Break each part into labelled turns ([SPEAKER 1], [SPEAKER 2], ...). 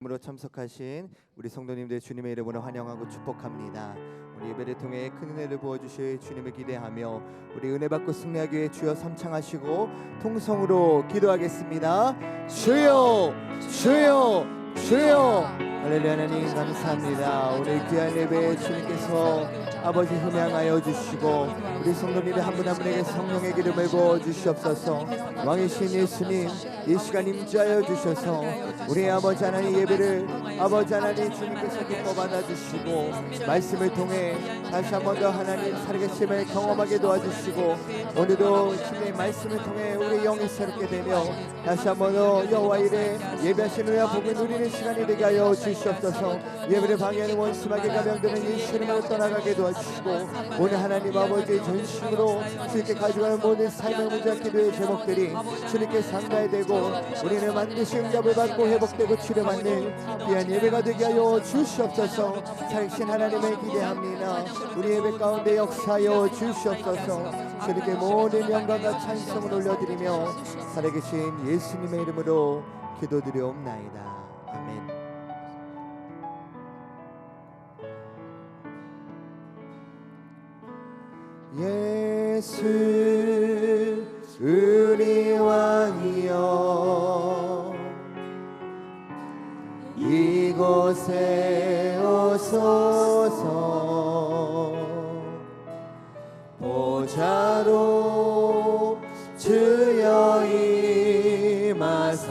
[SPEAKER 1] 으로 참석하신 우리 성도님들 주님의 이름으로 환영하고 축복합니다. 우리 예배를 통해 큰 은혜를 부어주실 주님을 기대하며 우리 은혜 받고 승리하기 위해 주여 삼창하시고 통성으로 기도하겠습니다. 주여 주여 주여. 할렐루야. 하나님 감사합니다. 오늘 귀한 예배에 주님께서 아버지 흠양하여 주시고 우리 성도님들 한 분 한 분에게 성령의 기름을 부어 주시옵소서. 왕이신 예수님 이 시간 임재하여 주셔서 우리 아버지 하나님 예배를 아버지 하나님 주님께서 기뻐 받아주시고 말씀을 통해 다시 한 번 더 하나님 살아계심을 경험하게 도와주시고 오늘도 주님의 말씀을 통해 우리 영이 새롭게 되며 다시 한 번 더 여호와 이래 예배하시는 우리와 복을 누리는 시간이 되게 하여 주시옵소서. 예배를 방해하는 원수마귀 가병들은 예수님으로 떠나가게 도와주시고 오늘 하나님 아버지의 전심으로 주님께 가져가는 모든 삶의 문제와 기도의 제목들이 주님께 상가에 되고 우리는 반드시 응답을 받고 회복되고 치료받는 귀한 예배가 되게 하여 주시옵소서. 살신 하나님을 기대합니다. 우리 예배 가운데 역사하여 주시옵소서. 주님께 모든 영광과 찬송을 올려드리며 살아계신 예수님의 이름으로 기도드리옵나이다. 아멘. 예수 우리 왕이여 이곳에 오소서. 보좌로 주여 임하사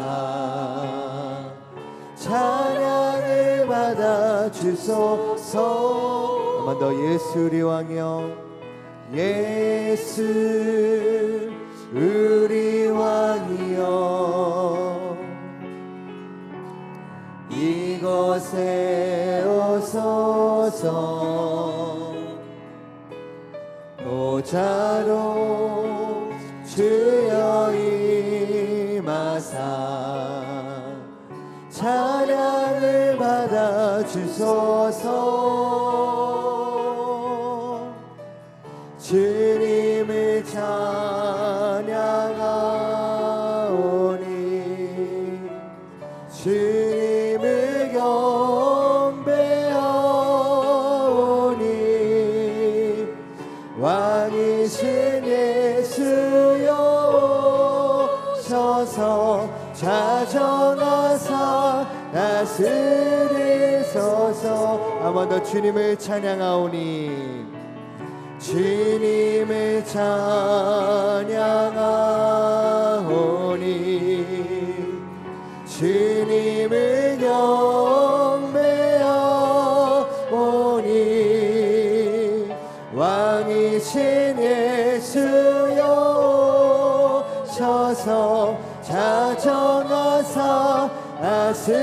[SPEAKER 1] 찬양을 받아 주소서. 한 번 더 예수 우리 왕이여 예수 우리 왕이여 이곳에 오소서. 보좌로 주여 임하사 찬양을 받아 주소서. 주님을 찬양하오니 주님을 경배하오니 왕이신 예수여 오셔서 좌정하사 다스리소서. 한 번 더 주님을 찬양하오니 주님을 찬양하오니 주님을 경배하오니 왕이신 예수여 오셔서 좌정하사 다스리소서.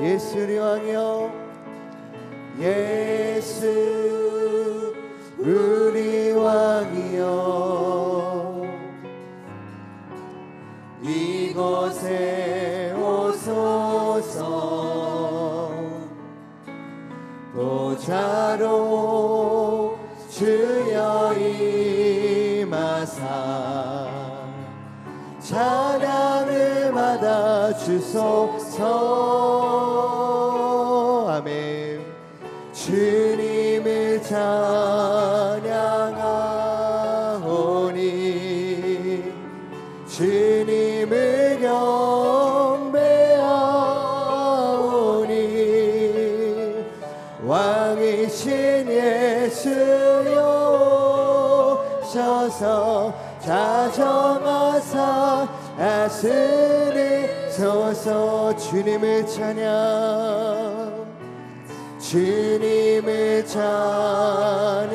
[SPEAKER 1] 예수 우리 왕이여 예수 우리 왕이여 이곳에 오소서. 보좌로 주여 임하사 찬양을 받아 주소서. 아멘. 주님을 찬양하오니 주님을 경배하오니 왕이신 예수여 오셔서 좌정하사 다스리소서. 주님을 주님을 찬양하오니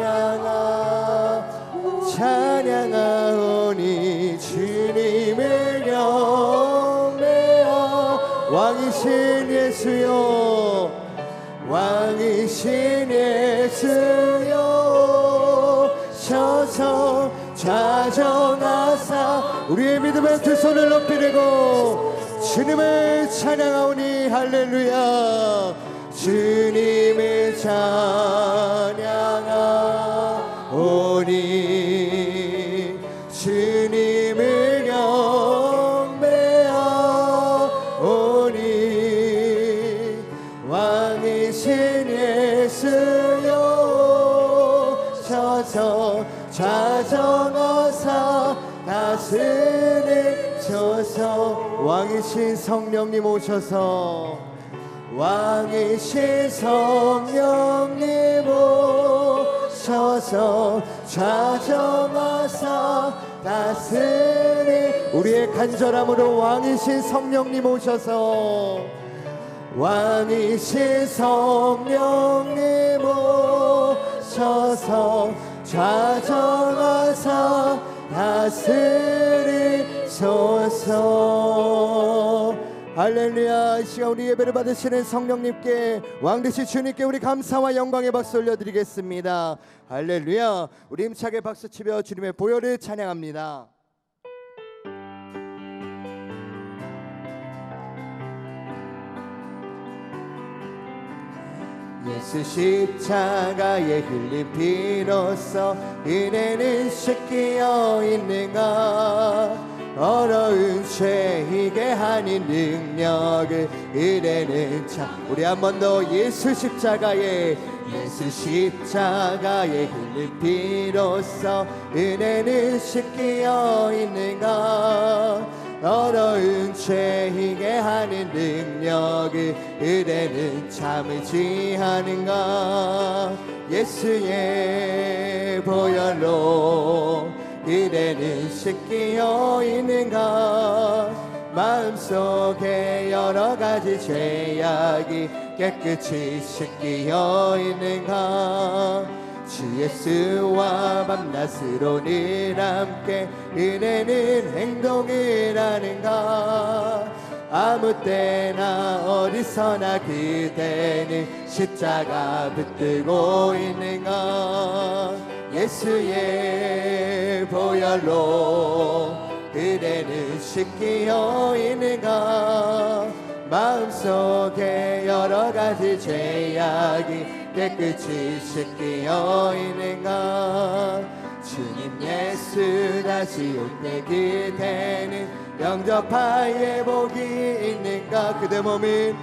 [SPEAKER 1] 주님을 경배하오니 왕이신 예수여 왕이신 예수여 오셔서 좌정하사 우리의 믿음의 두 손을 높이 들고 주님을 찬양하오니 할렐루야. 주님을 찬양하오니 주님을 경배하오니 다스리소서. 왕이신 성령님 오셔서, 왕이신 성령님 오셔서 좌정하사 다스리. 우리의 간절함으로 왕이신 성령님 오셔서, 왕이신 성령님 오셔서 좌정하사 다스리소서. 할렐루야. 이 시간 우리 예배를 받으시는 성령님께, 왕 되신 주님께 우리 감사와 영광의 박수 올려드리겠습니다. 할렐루야. 우리 힘차게 박수치며 주님의 보혈을 찬양합니다. 예수 십자가에 흘린 피로써 은혜는 씻기어 있는가. 어려운 죄이게 하는 능력을 은혜는 참. 우리 한 번 더 예수 십자가에 흘린 피로써 은혜는 씻기어 있는가. 어려운 죄이게 하는 능력을 은혜는 참을지 하는가. 예수의 보혈로 은혜는 씻기어 있는가. 마음속에 여러가지 죄악이 깨끗이 씻기어 있는가. 주 예수와 밤낮으로 늘 함께 은혜는 행동을 하는가. 아무 때나 어디서나 그대는 십자가 붙들고 있는가. 예수의 보혈로 그대는 씻기어 있는가. 마음속에 여러가지 죄악이 깨끗이 씻기어 있는가. 주님 예수 다시 올 때 그대는 영접할 복이 있는가. 그대 몸은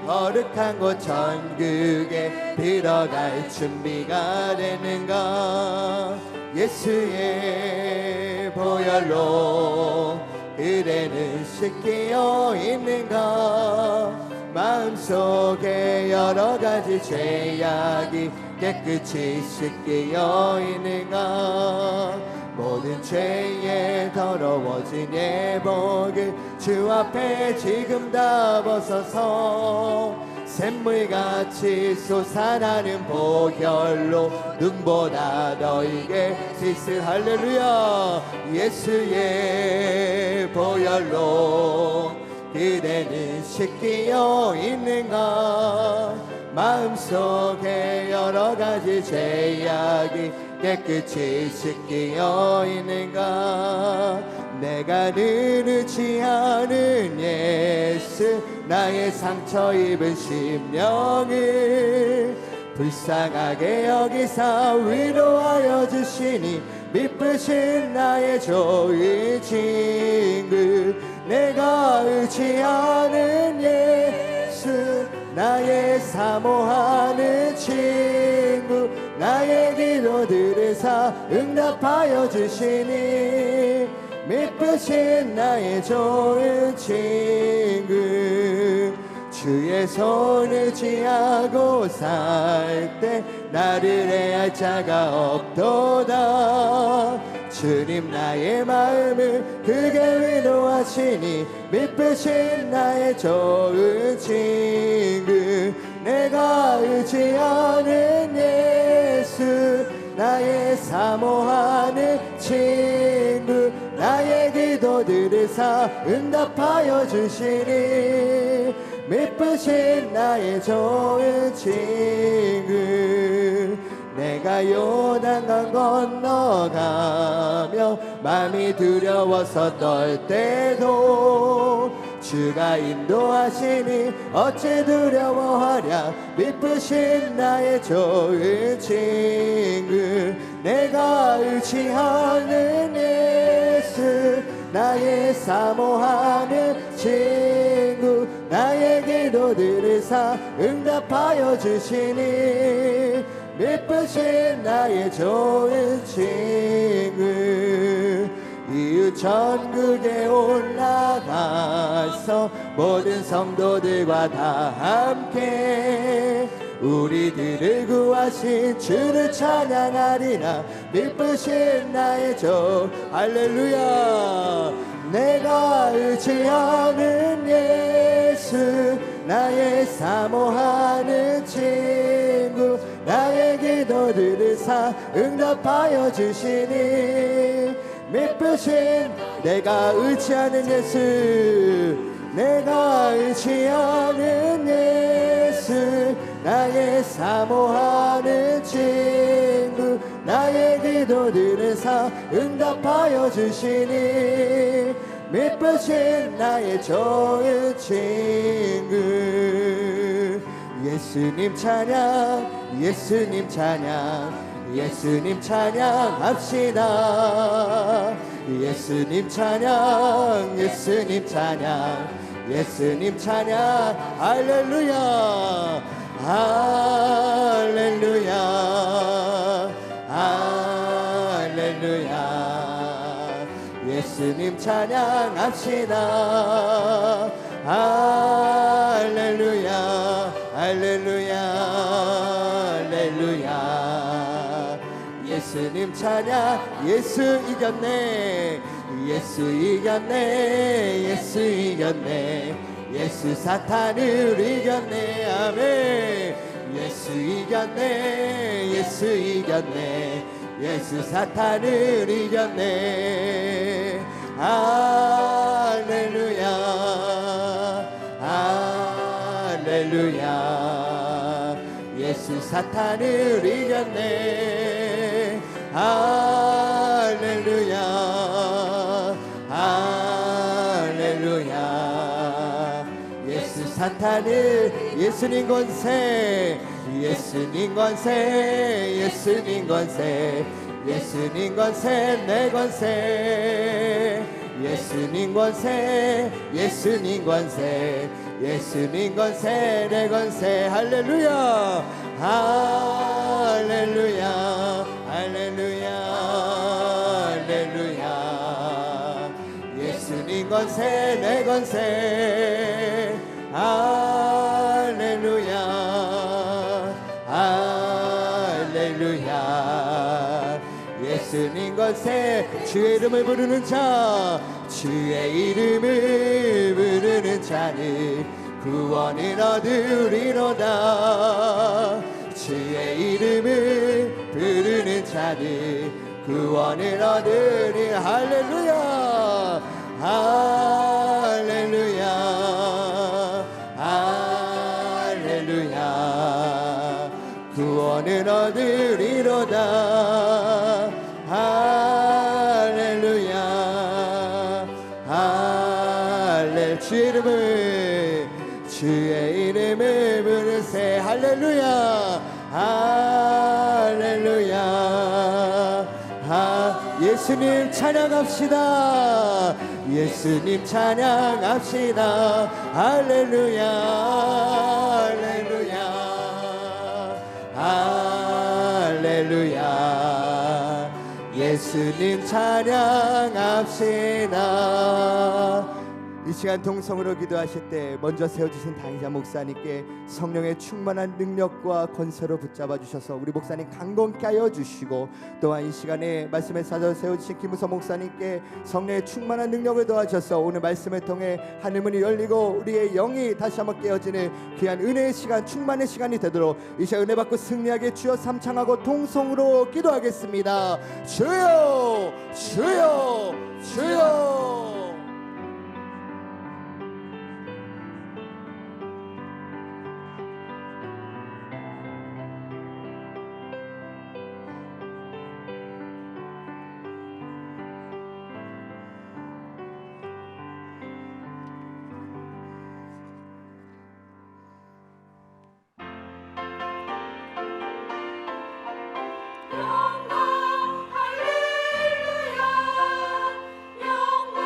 [SPEAKER 1] 거룩한 곳 천국에 들어갈 준비가 되는가. 예수의 보혈로 그대는 씻기어 있는가. 마음속에 여러가지 죄악이 깨끗이 씻기어 있는가. 모든 죄에 더러워진 예복을 주 앞에 지금 다 벗어서 샘물같이 솟아나는 보혈로 눈보다 너에게 씻을. 할렐루야. 예수의 보혈로 그대는 씻기어 있는가. 마음속에 여러가지 죄악이 깨끗이 씻기어 있는가. 내가 늘 의지하는 예수, 나의 상처 입은 심령을 불쌍하게 여기사 위로하여 주시니 미쁘신 나의 좋은 친구. 내가 의지하는 예수, 나의 사모하는 친구. 나의 기도 들으사 응답하여 주시니 미쁘신 나의 좋은 친구. 주의 손을 지하고 살 때 나를 해할 자가 없도다. 주님 나의 마음을 크게 위로하시니 미쁘신 나의 좋은 친구. 내가 의지하는 예수, 나의 사모하는 친구. 나의 기도 들으사 응답하여 주시니 미쁘신 나의 좋은 친구. 내가 요단강 건너가며 마음이 두려워서 떨 때도 주가 인도하시니 어찌 두려워하랴. 미쁘신 나의 좋은 친구. 내가 의지하는 예수, 나의 사모하는 친구. 나의 기도 들으사 응답하여 주시니 미쁘신 나의 좋은 친구. 이웃 전국에 올라가서 모든 성도들과 다 함께 우리들을 구하신 주를 찬양하리라. 미쁘신 나의 주 할렐루야. 내가 의지하는 예수 나의 사모하는 친구 나의 기도들을 응답하여 주시니 미쁘신 내가 의지하는 예수 내가 의지하는 예수 나의 사모하는 친구 나의 기도들을 응답하여 주시니 미쁘신 나의 좋은 친구. 예수님 찬양 예수님 찬양 예수님 찬양합시다. 예수님 찬양 예수님 찬양 예수님 찬양 할렐루야 할렐루야 할렐루야. 예수님 찬양합시다. 할렐루야 할렐루야 할렐루야. 예수님 찬양. 예수 이겼네 예수 이겼네 예수 이겼네 예수 사탄을 이겼네 아멘. 예수 이겼네 예수 이겼네 예수 사탄을 이겼네 할렐루야 할렐루야. 예수 사탄을 이겼네 할렐루야 할렐루야. 예수 사탄을 예수님 권세 예수님 권세 예수님 권세 예수님 권세 내 권세 예수님 권세 예수님 권세 예수님 권세 내 권세 할렐루야 할렐루야 할렐루야 할렐루야. 예수님 권세 내 권세 할렐루야 할렐루야. 예수님 권세. 주의 이름을 부르는 자 주의 이름을 부르는 자는 구원을 얻으리로다. 주의 이름을 부르는 자는 구원을 얻으리. 할렐루야 할렐루야 할렐루야. 구원을 얻으리로다. 할렐루야 할렐. 주의 이름을 부르세. 할렐루야 할렐루야 예수님 찬양합시다. 예수님 찬양합시다. 할렐루야 할렐루야 할렐루야. 예수님 찬양합시다. 이 시간 동성으로 기도하실 때 먼저 세워주신 당의자 목사님께 성령의 충만한 능력과 권세로 붙잡아 주셔서 우리 목사님 강건케 하여 주시고, 또한 이 시간에 말씀에 사서 세워주신 김우서 목사님께 성령의 충만한 능력을 더하셔서 오늘 말씀을 통해 하늘문이 열리고 우리의 영이 다시 한번 깨어지는 귀한 은혜의 시간, 충만의 시간이 되도록 이 시간 은혜 받고 승리하게 주여 삼창하고 동성으로 기도하겠습니다. 주여 주여 주여.
[SPEAKER 2] 영광 할렐루야 영광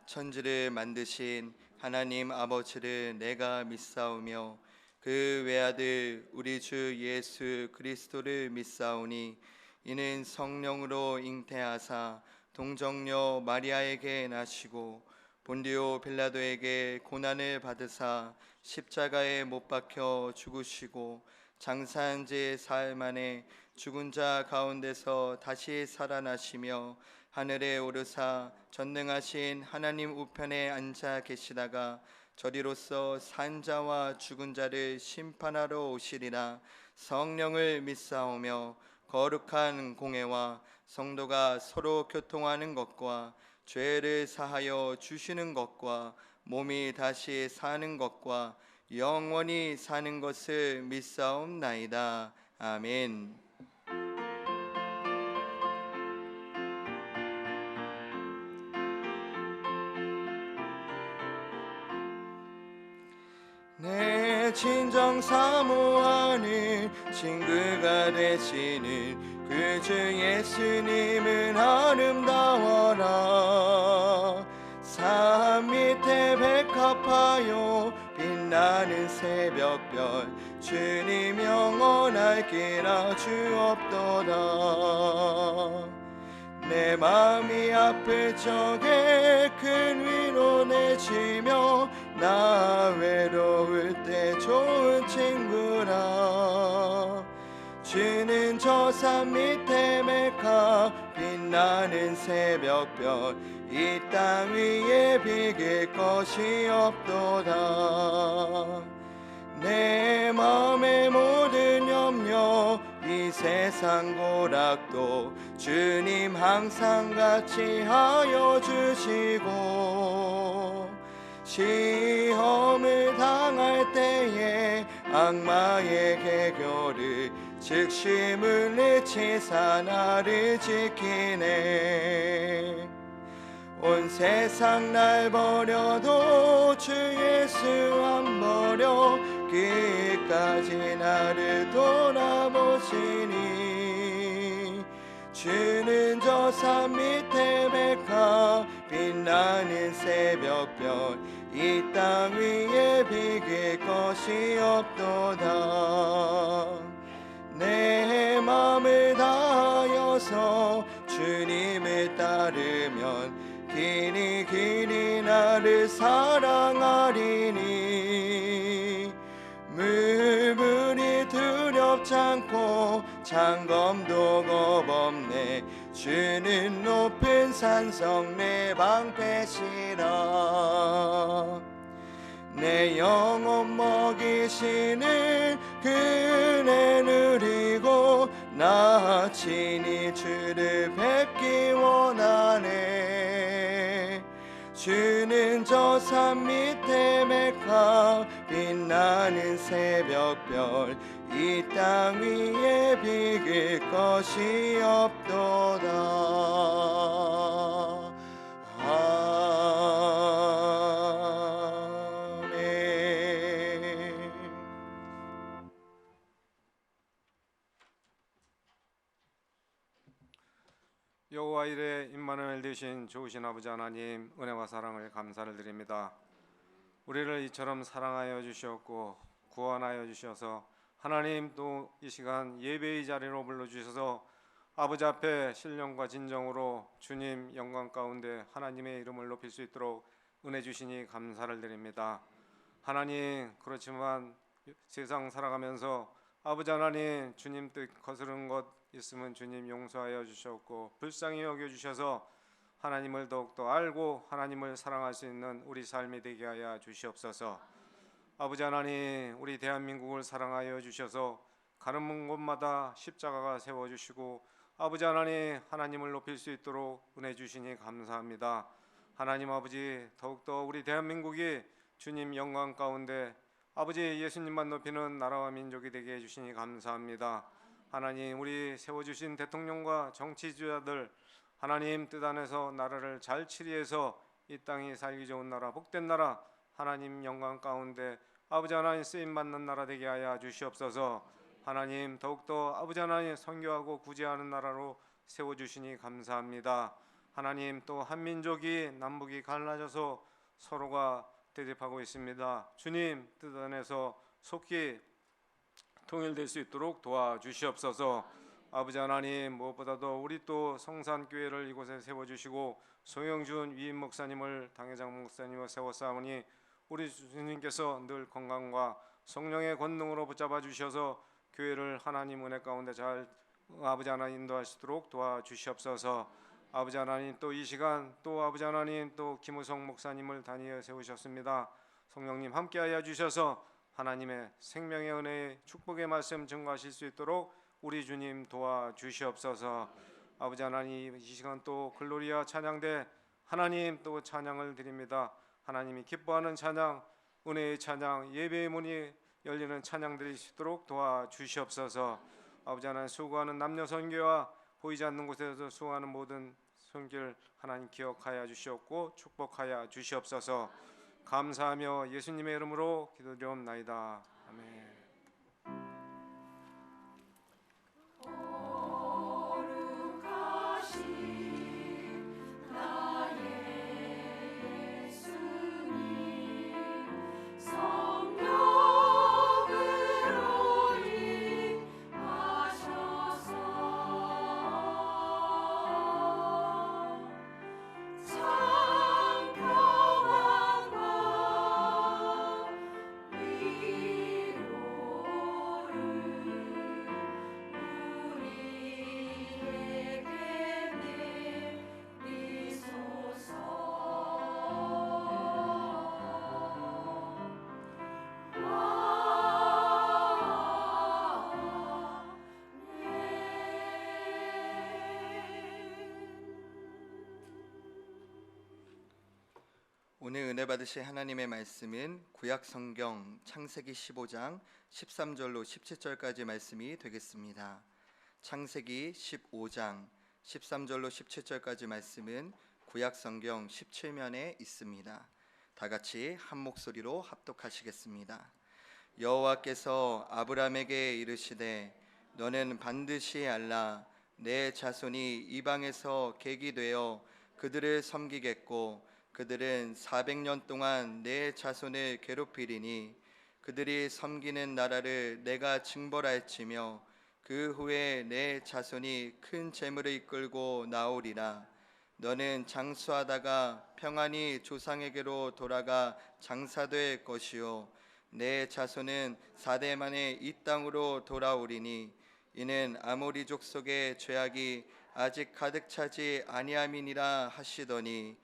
[SPEAKER 1] 천지를 만드신 하나님 아버지를 내가 믿사오며 그 외아들 우리 주 예수 그리스도를 믿사오니 이는 성령으로 잉태하사 동정녀 마리아에게 나시고 본디오 빌라도에게 고난을 받으사 십자가에 못 박혀 죽으시고 장사한 지 사흘 만에 죽은 자 가운데서 다시 살아나시며 하늘에 오르사 전능하신 하나님 우편에 앉아 계시다가 저리로서 산 자와 죽은 자를 심판하러 오시리라. 성령을 믿사오며 거룩한 공회와 성도가 서로 교통하는 것과 죄를 사하여 주시는 것과 몸이 다시 사는 것과 영원히 사는 것을 믿사옵나이다. 아멘. 내 진정 사모하는 친구가 되시는 그 주 예수님은 아름다워라. 산 밑에 백합하여 빛나는 새벽별 주님 영원할 길아 주옵도다. 내 마음이 아플 적에 큰 위로 내치며 나 외로울 때 좋은 친구라. 주는 저 산 밑에 메카 빛나는 새벽별 이 땅 위에 비길 것이 없도다. 내 마음의 모든 염려 이 세상 고락도 주님 항상 같이 하여 주시고 시험을 당할 때에 악마의 계교를 즉시 물리치사 나를 지키네. 온 세상 날 버려도 주 예수 안 버려 끝까지 나를 돌아보시니 주는 저 산 밑에 백합 빛나는 새벽별 이 땅 위에 비길 것이 없도다. 내 맘을 다하여서 주님을 따르면 길이 길이 나를 사랑하리니 물불이 두렵지 않고 창검도 겁없네. 주는 높은 산성 내 방패시라. 내 영혼 먹이시는 그네 누리고 나 친히 주를 뵙기 원하네. 주는 저 산 밑에 메카 빛나는 새벽별 이 땅 위에 비길 것이 없도다.
[SPEAKER 2] 여호와 이레 임마누엘 되신 좋으신 아버지 하나님, 은혜와 사랑을 감사를 드립니다. 우리를 이처럼 사랑하여 주셨고 구원하여 주셔서 하나님 또 이 시간 예배의 자리로 불러주셔서 아버지 앞에 신령과 진정으로 주님 영광 가운데 하나님의 이름을 높일 수 있도록 은혜 주시니 감사를 드립니다. 하나님, 그렇지만 세상 살아가면서 아버지 하나님 주님 뜻 거스른 것 있으면 주님 용서하여 주셨고 불쌍히 여겨주셔서 하나님을 더욱더 알고 하나님을 사랑할 수 있는 우리 삶이 되게 하여 주시옵소서. 아버지 하나님, 우리 대한민국을 사랑하여 주셔서 가는 곳마다 십자가가 세워주시고 아버지 하나님, 하나님을 높일 수 있도록 은혜 주시니 감사합니다. 하나님 아버지, 더욱더 우리 대한민국이 주님 영광 가운데 아버지 예수님만 높이는 나라와 민족이 되게 해주시니 감사합니다. 하나님, 우리 세워주신 대통령과 정치주자들 하나님 뜻 안에서 나라를 잘 치리해서 이 땅이 살기 좋은 나라, 복된 나라, 하나님 영광 가운데 아버지 하나님 쓰임받는 나라 되게 하여 주시옵소서. 하나님, 더욱더 아버지 하나님 선교하고 구제하는 나라로 세워주시니 감사합니다. 하나님 또 한민족이 남북이 갈라져서 서로가 대립하고 있습니다. 주님 뜻 안에서 속히 통일될 수 있도록 도와주시옵소서. 아버지 하나님, 무엇보다도 우리 또 성산교회를 이곳에 세워주시고 송영준 위임 목사님을 당회장 목사님을 세웠사오니 우리 주님께서 늘 건강과 성령의 권능으로 붙잡아 주셔서 교회를 하나님 은혜 가운데 잘 아버지 하나님 인도하시도록 도와주시옵소서. 아버지 하나님 또 이 시간 또 아버지 하나님 또 김우성 목사님을 단위에 세우셨습니다. 성령님 함께하여 주셔서 하나님의 생명의 은혜의 축복의 말씀 증거하실 수 있도록 우리 주님 도와주시옵소서. 아버지 하나님 이 시간 또 글로리아 찬양대 하나님 또 찬양을 드립니다. 하나님이 기뻐하는 찬양, 은혜의 찬양, 예배의 문이 열리는 찬양 드리시도록 도와주시옵소서. 아버지 하나님 수고하는 남녀 선교와 보이지 않는 곳에서 수고하는 모든 손길 하나님 기억하여 주시옵고 축복하여 주시옵소서. 감사하며 예수님의 이름으로 기도드리옵나이다. 아멘.
[SPEAKER 1] 오늘 은혜 받으실 하나님의 말씀은 구약 성경 창세기 15장 13절로 17절까지 말씀이 되겠습니다. 창세기 15장 13절로 17절까지 말씀은 구약 성경 17면에 있습니다. 다 같이 한 목소리로 합독하시겠습니다. 여호와께서 아브라함에게 이르시되 너는 반드시 알라 내 자손이 이방에서 객이 되어 그들을 섬기겠고 그들은 400년 동안 내 자손을 괴롭히리니 그들이 섬기는 나라를 내가 징벌할지며 그 후에 내 자손이 큰 재물을 이끌고 나오리라. 너는 장수하다가 평안히 조상에게로 돌아가 장사될 것이요 내 자손은 4대 만에 이 땅으로 돌아오리니 이는 아모리 족속의 죄악이 아직 가득 차지 아니함이니라 하시더니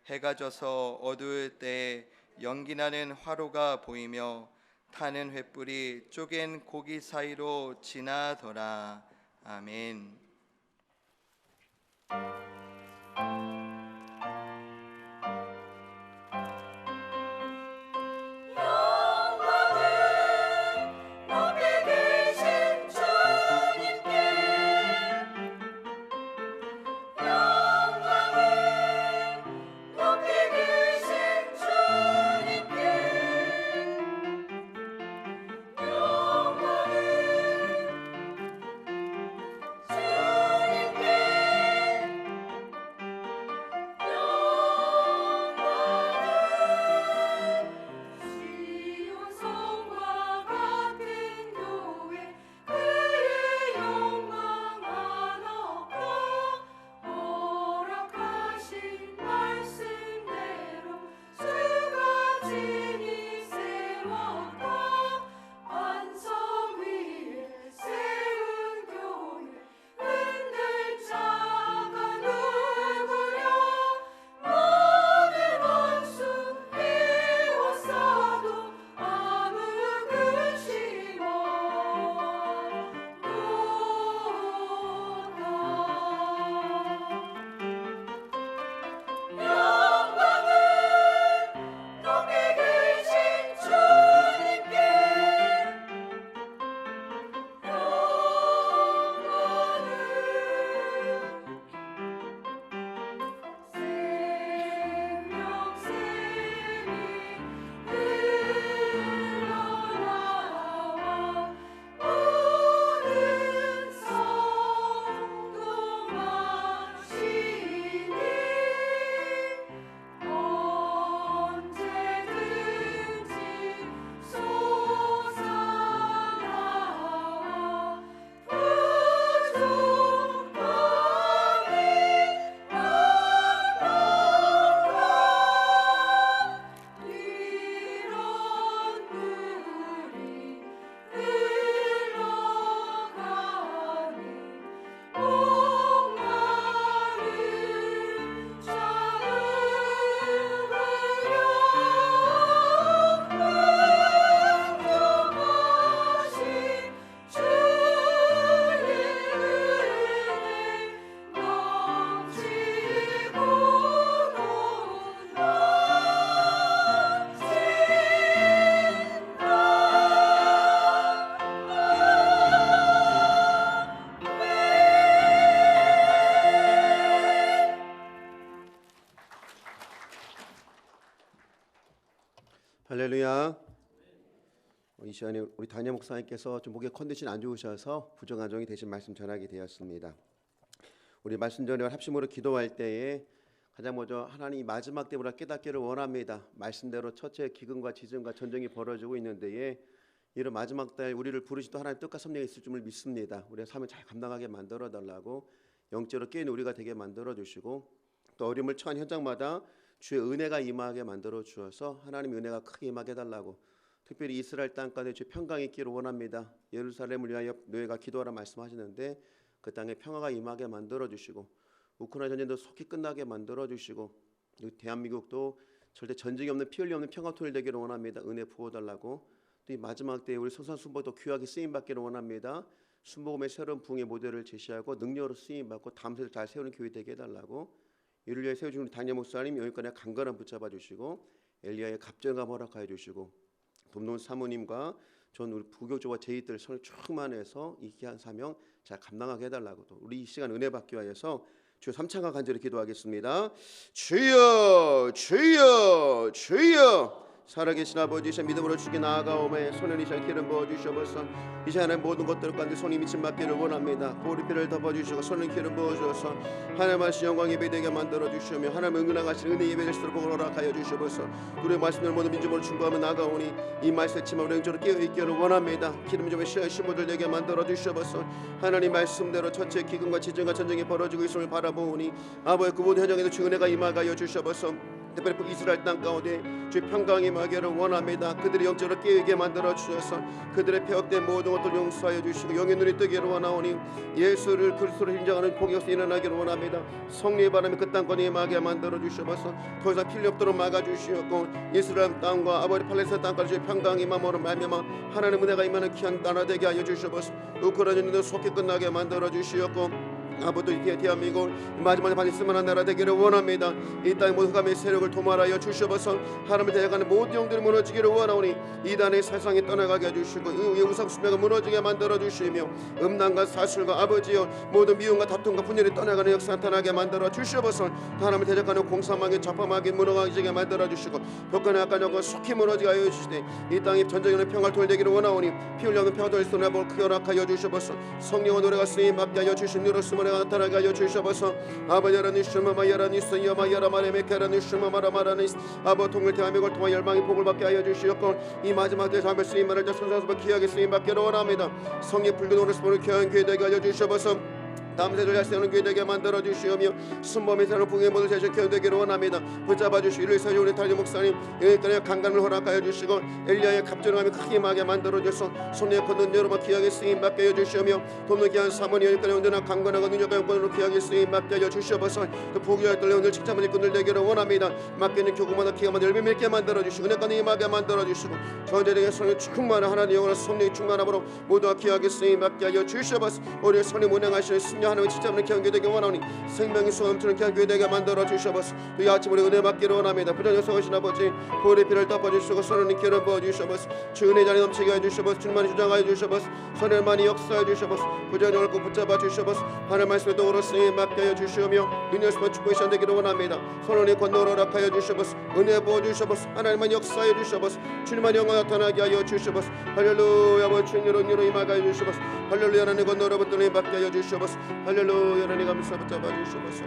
[SPEAKER 1] 해가 져서 어두울 때에 연기나는 화로가 보이며 타는 횃불이 쪼갠 고기 사이로 지나더라. 아멘.
[SPEAKER 3] 시간에 우리 담임 목사님께서 좀 목의 컨디션이 안 좋으셔서 부정안정이 대신 말씀 전하게 되었습니다. 우리 말씀 전에 합심으로 기도할 때에 가장 먼저 하나님 마지막 때보다 깨닫기를 원합니다. 말씀대로 첫째 기근과 지진과 전쟁이 벌어지고 있는데에 이런 마지막 때 우리를 부르시도 하나님 뜻과 섭리가 있을 줄 믿습니다. 우리의 삶을 잘 감당하게 만들어 달라고 영적으로 깨인 우리가 되게 만들어 주시고 또 어려움을 처한 현장마다 주의 은혜가 임하게 만들어 주어서 하나님의 은혜가 크게 임하게 해달라고 특별히 이스라엘 땅 가운데 주의 평강이 있기를 원합니다. 예루살렘을 위하여 너희가 기도하라 말씀하시는데 그 땅에 평화가 임하게 만들어 주시고 우크라이나 전쟁도 속히 끝나게 만들어 주시고 대한민국도 절대 전쟁이 없는 피 흘리 없는 평화통일 되기를 원합니다. 은혜 부어달라고 또 이 마지막 때에 우리 소산순복도 귀하게 쓰임받기를 원합니다. 순복음의 새로운 부흥의 모델을 제시하고 능력으로 쓰임받고 다음 세대를 잘 세우는 교회 되게 해달라고 이를 위해 세워주신 우리 담임 목사님 여기까지 강건함 붙잡아 주시고 엘리야의 갑절감 허락하여 주시고 돕는 사모님과 전 우리 부교조와 제이들 손을 충만해서 이 귀한 사명 잘 감당하게 해달라고 또 우리 이 시간 은혜 받기 위해서 주여 삼창과 간절히 기도하겠습니다. 주여 주여 주여 살아계신 아버지 이제 믿음으로 주께 나아가오매 손을 이제 기름 부어주셔서 이제 하나님 모든 것들 가운데 손이 미친 받기를 원합니다. 보리피를 덮어주시고 손을 기름 부어주셔서 하나님 말씀 영광 예배되게 만들어주시며 하나님 은근하신 은혜 예배될 수 있도록 허락하여 주셔서 우리의 말씀을 모든 민족으로 충고하며 나가오니 이 말씀 치마 우리 영적으로 깨어있기를 원합니다. 기름 좀 시하신 분들 되게 만들어주셔서 하나님 말씀대로 첫째 기근과 지진과 전쟁이 벌어지고 있음을 바라보니 아버지 그 모든 현장에도 주 은혜가 임하여 주셔서 특별히 이스라엘 땅 가운데 주의 평강이 임하기를 원합니다. 그들이 영적으로 깨어있게 만들어 주셔서 그들의 폐역된 모든 것들 용서하여 주시고 영의 눈이 뜨기를 원하오니 예수를 그리스도를 인정하는 복역이 일어나기를 원합니다. 성령의 바람이 그 땅권에 임하게 만들어 주셔서 더 이상 필요 없도록 막아주시었고 이스라엘 땅과 아버지 팔레스타인 땅까지 주의 평강이 임함으로 말미암아 하나님의 은혜가 임하는 귀한 나라 되게 하여 주셔서 우크라이나는 속히 끝나게 만들어 주시었고 아버지 대한민국 마지막에 반드시 쓸만한 나라 되기를 원합니다. 이 땅의 모든 감의 세력을 도말하여 주셔서 하나님을 대적하는 모든 영들이 무너지기를 원하오니 이단의 세상에 떠나가게 해주시고 이 우상 수명을 무너지게 만들어 주시며 음란과 사술과 아버지여 모든 미움과 다툼과 분열이 떠나가는 역사 나타나게 만들어 주셔서 하나님을 대적하는 공사망에 좌파막이 무너지게 만들어 주시고 벽간의 악한 영과 속히 무너지게 하여 주시되 이 땅에 전쟁에는 평화를 돌되기를 원하오니 피 흘려는 평화를 쏘내볼 크게 허락하여 주셔서 성령의 노래가 쓰임 받게 하여 주신 이로 숨을 나타나게 하여 주셔서 아버지라니 슈마마야라니 스야마야라마레메 케라니 슈마마라마라니 아버 통일 대한민국을 통한 열방의 복을 받게 하여 주시었고 이 마지막 때 삶을 쓰임 말할 때 손상수바 귀하게 쓰임 받기를 원합니다. 성의 붉은 오늘 스포를 귀한 교회 되게 하여 주셔서 다음 세대를 잘 세우는 교회 되게 만들어 주시오며 순범의 새로운 풍의 모든 세상 교회 되기를 원합니다. 붙잡아 주시고 이를 세우신 우리 담임 목사님 여기까지 강간을 허락하여 주시고 엘리야의 갑절함이 크게 임하게 만들어 주셔서 손에 걷는 여러분 귀하게 쓰임 받게 해 주시오며 돕는 귀한 사모님 여기까지 언제나 강건하고 능력과 영권으로 귀하게 쓰임 받게 해 주시옵소서. 또 포기할 때 오늘 직장만 일꾼들 되기를 원합니다. 맡기는 교구마다 기가마다 열매 맺게 만들어 주시고 은혜가 임하게 만들어 주시고 전제되게 손에 충만한 하나님의 영원한 성령이 충만함으로 모두가 귀하게 쓰임 받게 하여 주시옵소서. 우리의 손이 운행하시는 승려 하나님의 지참을 귀한 교회 되게 원하오니 생명이 수넘치는 귀한 교회 되게 만들어 주셔서 이 아침 우리 은혜 받기를 원합니다. 부자녀 성하신 아버지 보혈의 피를 덮어주시고 선언의 기름 부어주셔서 주 은혜 자리 넘치게 해주셔서 주만이 주장하여 주셔서 선을 많이 역사해 주셔서 부자녀 옳고 붙잡아 주셔서 하나님 말씀에 도우러 쓰임 받게 하여 주시오며 능력스만 축복이 시작되기를 원합니다. 선언의 권능을 허락하여 주셔서 은혜 부어주셔서 하나님만 역사해 주셔서 주님만 영광 나타나게 하여 주셔서 할렐루야 아버지 주님으로 은혜로 임하게 하여 주셔서 할렐루야 하나님 권능 여러분들을 받게 하여 주셔서 할렐루야 하나님 감사 붙잡아 주셔서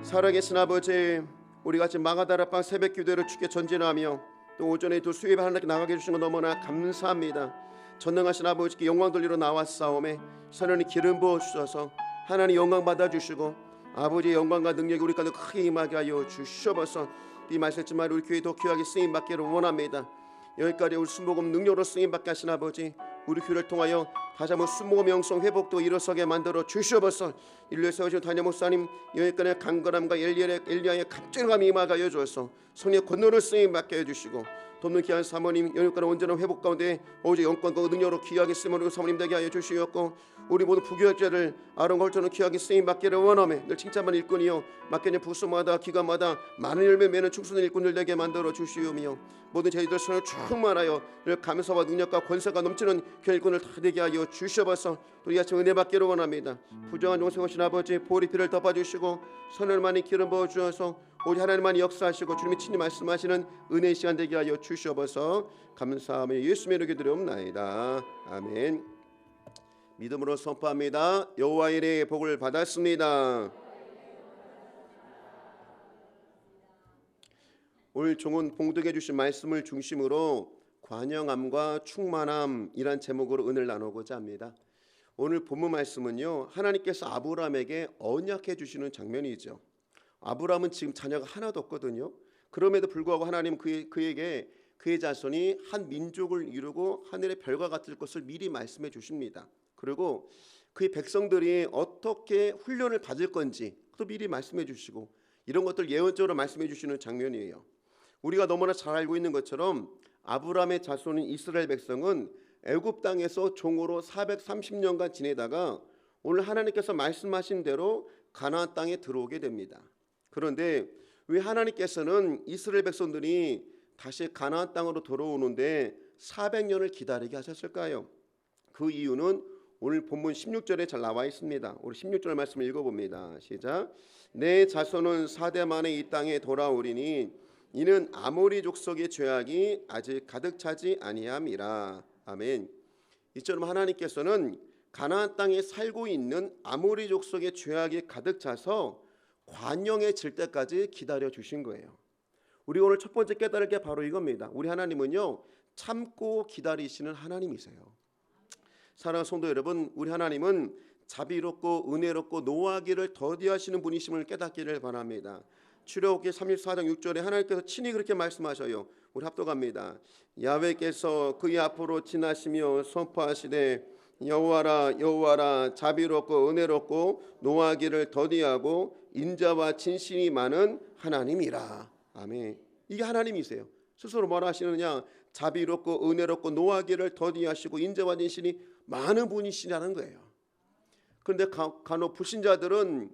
[SPEAKER 3] 살아계신 아버지 우리 같이 마가다라방 새벽 기도를 주께 전진하며 또 오전에 또 수요일에 하나님께 나가게 해주신 것 너무나 감사합니다. 전능하신 아버지께 영광 돌리러 나왔사오매 선언이 기름 부어주셔서 하나님 영광 받아주시고 아버지의 영광과 능력이 우리 가운데 크게 임하게 하여 주셔서 이 말씀했지만 우리 교회 더 귀하게 쓰임받기를 원합니다. 여기까지 우리 순복음 능력으로 쓰임받게 하신 아버지 우리 교회를 통하여 다시 한번 순복음 영성 회복도 일어서게 만들어 주셔서 인류에 세우신 담임 목사님 여기까지 강건함과 엘리야의 갑절감이 임하게 하여 주어서 성령의 권능을 쓰임받게 해주시고 돕는 귀한 사모님 여기까지 온전한 회복 가운데 오직 영권과 능력으로 귀하게 쓰임으로 사모님 되게 하여 주시었고 우리 모든 부교육자를 아론과 홀처럼 귀하게 쓰임받기를 원하며 늘 칭찬만 일꾼이요 맡겨진 부서마다 기관마다 많은 열매 맺는 충성된 일꾼들 되게 만들어 주시오며 모든 저희들 손을 충만하여 늘 감사와 능력과 권세가 넘치는 교일꾼을 다 되게 하여 주셔서 우리 아침 은혜 받기를 원합니다. 부정한 용서하신 아버지 보리피를 덮어주시고 선을 많이 기름 부어주셔서 오직 하나님만이 역사하시고 주님이 친히 말씀하시는 은혜의 시간 되게 하여 주시옵소서. 감사하며 예수님의 이름으로 기도드리옵나이다. 아멘. 믿음으로 선포합니다. 여호와의 이름의 복을 받았습니다. 오늘 종은 봉독해 주신 말씀을 중심으로 관영함과 충만함이란 제목으로 은혜를 나누고자 합니다. 오늘 본문 말씀은요, 하나님께서 아브라함에게 언약해 주시는 장면이죠. 아브라함은 지금 자녀가 하나도 없거든요. 그럼에도 불구하고 하나님 그에게 그의 자손이 한 민족을 이루고 하늘의 별과 같을 것을 미리 말씀해 주십니다. 그리고 그의 백성들이 어떻게 훈련을 받을 건지 또 미리 말씀해 주시고, 이런 것들 예언적으로 말씀해 주시는 장면이에요. 우리가 너무나 잘 알고 있는 것처럼 아브라함의 자손인 이스라엘 백성은 애굽 땅에서 종으로 430년간 지내다가 오늘 하나님께서 말씀하신 대로 가나안 땅에 들어오게 됩니다. 그런데 왜 하나님께서는 이스라엘 백성들이 다시 가나안 땅으로 돌아오는데 400년을 기다리게 하셨을까요? 그 이유는 오늘 본문 16절에 잘 나와 있습니다. 우리 16절 말씀을 읽어봅니다. 시작. 내 자손은 4대 만에 이 땅에 돌아오리니 이는 아모리 족속의 죄악이 아직 가득 차지 아니함이라. 아멘. 이처럼 하나님께서는 가나안 땅에 살고 있는 아모리 족속의 죄악이 가득 차서 관영해질 때까지 기다려 주신 거예요. 우리 오늘 첫 번째 깨달을 게 바로 이겁니다. 우리 하나님은요, 참고 기다리시는 하나님이세요. 사랑하는 성도 여러분, 우리 하나님은 자비롭고 은혜롭고 노하기를 더디하시는 분이심을 깨닫기를 바랍니다. 출애굽기 34장 6절에 하나님께서 친히 그렇게 말씀하셔요. 우리 합독합니다. 야훼께서 그의 앞으로 지나시며 선포하시되 여호와라 여호와라 자비롭고 은혜롭고 노하기를 더디하고 인자와 진실이 많은 하나님이라. 아멘. 이게 하나님이세요. 스스로 뭐라 하시느냐? 자비롭고 은혜롭고 노하기를 더디하시고 인자와 진실이 많은 분이시라는 거예요. 그런데 간혹 불신자들은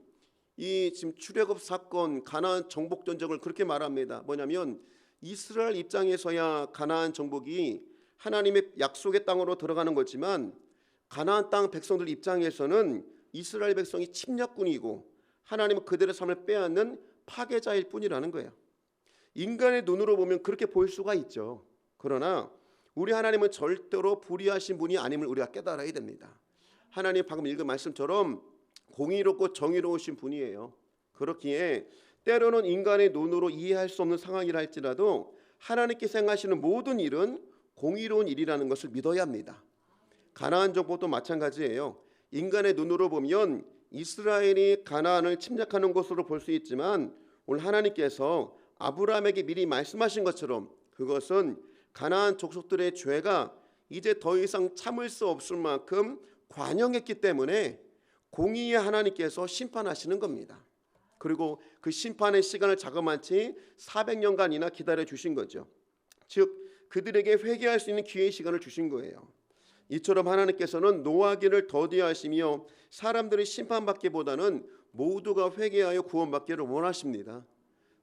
[SPEAKER 3] 이 지금 출애굽 사건, 가나안 정복 전쟁을 그렇게 말합니다. 뭐냐면 이스라엘 입장에서야 가나안 정복이 하나님의 약속의 땅으로 들어가는 거지만 가나안 땅 백성들 입장에서는 이스라엘 백성이 침략군이고 하나님은 그들의 삶을 빼앗는 파괴자일 뿐이라는 거예요. 인간의 눈으로 보면 그렇게 보일 수가 있죠. 그러나 우리 하나님은 절대로 불의하신 분이 아님을 우리가 깨달아야 됩니다. 하나님 방금 읽은 말씀처럼 공의롭고 정의로우신 분이에요. 그렇기에 때로는 인간의 눈으로 이해할 수 없는 상황이라 할지라도 하나님께서 행하시는 모든 일은 공의로운 일이라는 것을 믿어야 합니다. 가나안 정복도 마찬가지예요. 인간의 눈으로 보면 이스라엘이 가나안을 침략하는 것으로 볼 수 있지만 오늘 하나님께서 아브라함에게 미리 말씀하신 것처럼 그것은 가나안 족속들의 죄가 이제 더 이상 참을 수 없을 만큼 관영했기 때문에 공의의 하나님께서 심판하시는 겁니다. 그리고 그 심판의 시간을 자그마치 400년간이나 기다려 주신 거죠. 즉 그들에게 회개할 수 있는 기회의 시간을 주신 거예요. 이처럼 하나님께서는 노하기를 더디하시며 사람들이 심판받기보다는 모두가 회개하여 구원받기를 원하십니다.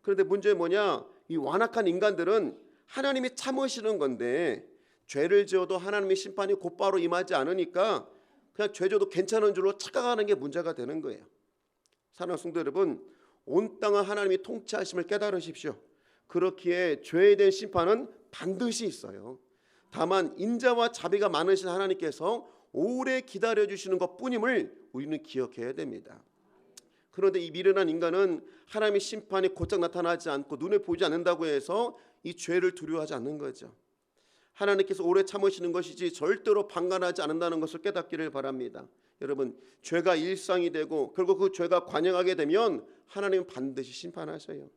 [SPEAKER 3] 그런데 문제는 뭐냐? 이 완악한 인간들은 하나님이 참으시는 건데 죄를 지어도 하나님의 심판이 곧바로 임하지 않으니까 그냥 죄 져도 괜찮은 줄로 착각하는 게 문제가 되는 거예요. 사랑하는 성도 여러분, 온 땅을 하나님이 통치하심을 깨달으십시오. 그렇기에 죄에 대한 심판은 반드시 있어요. 다만 인자와 자비가 많으신 하나님께서 오래 기다려주시는 것뿐임을 우리는 기억해야 됩니다. 그런데 이 미련한 인간은 하나님의 심판이 곧장 나타나지 않고 눈에 보이지 않는다고 해서 이 죄를 두려워하지 않는 거죠. 하나님께서 오래 참으시는 것이지 절대로 방관하지 않는다는 것을 깨닫기를 바랍니다. 여러분, 죄가 일상이 되고 결국 그 죄가 관영하게 되면 하나님은 반드시 심판하셔요.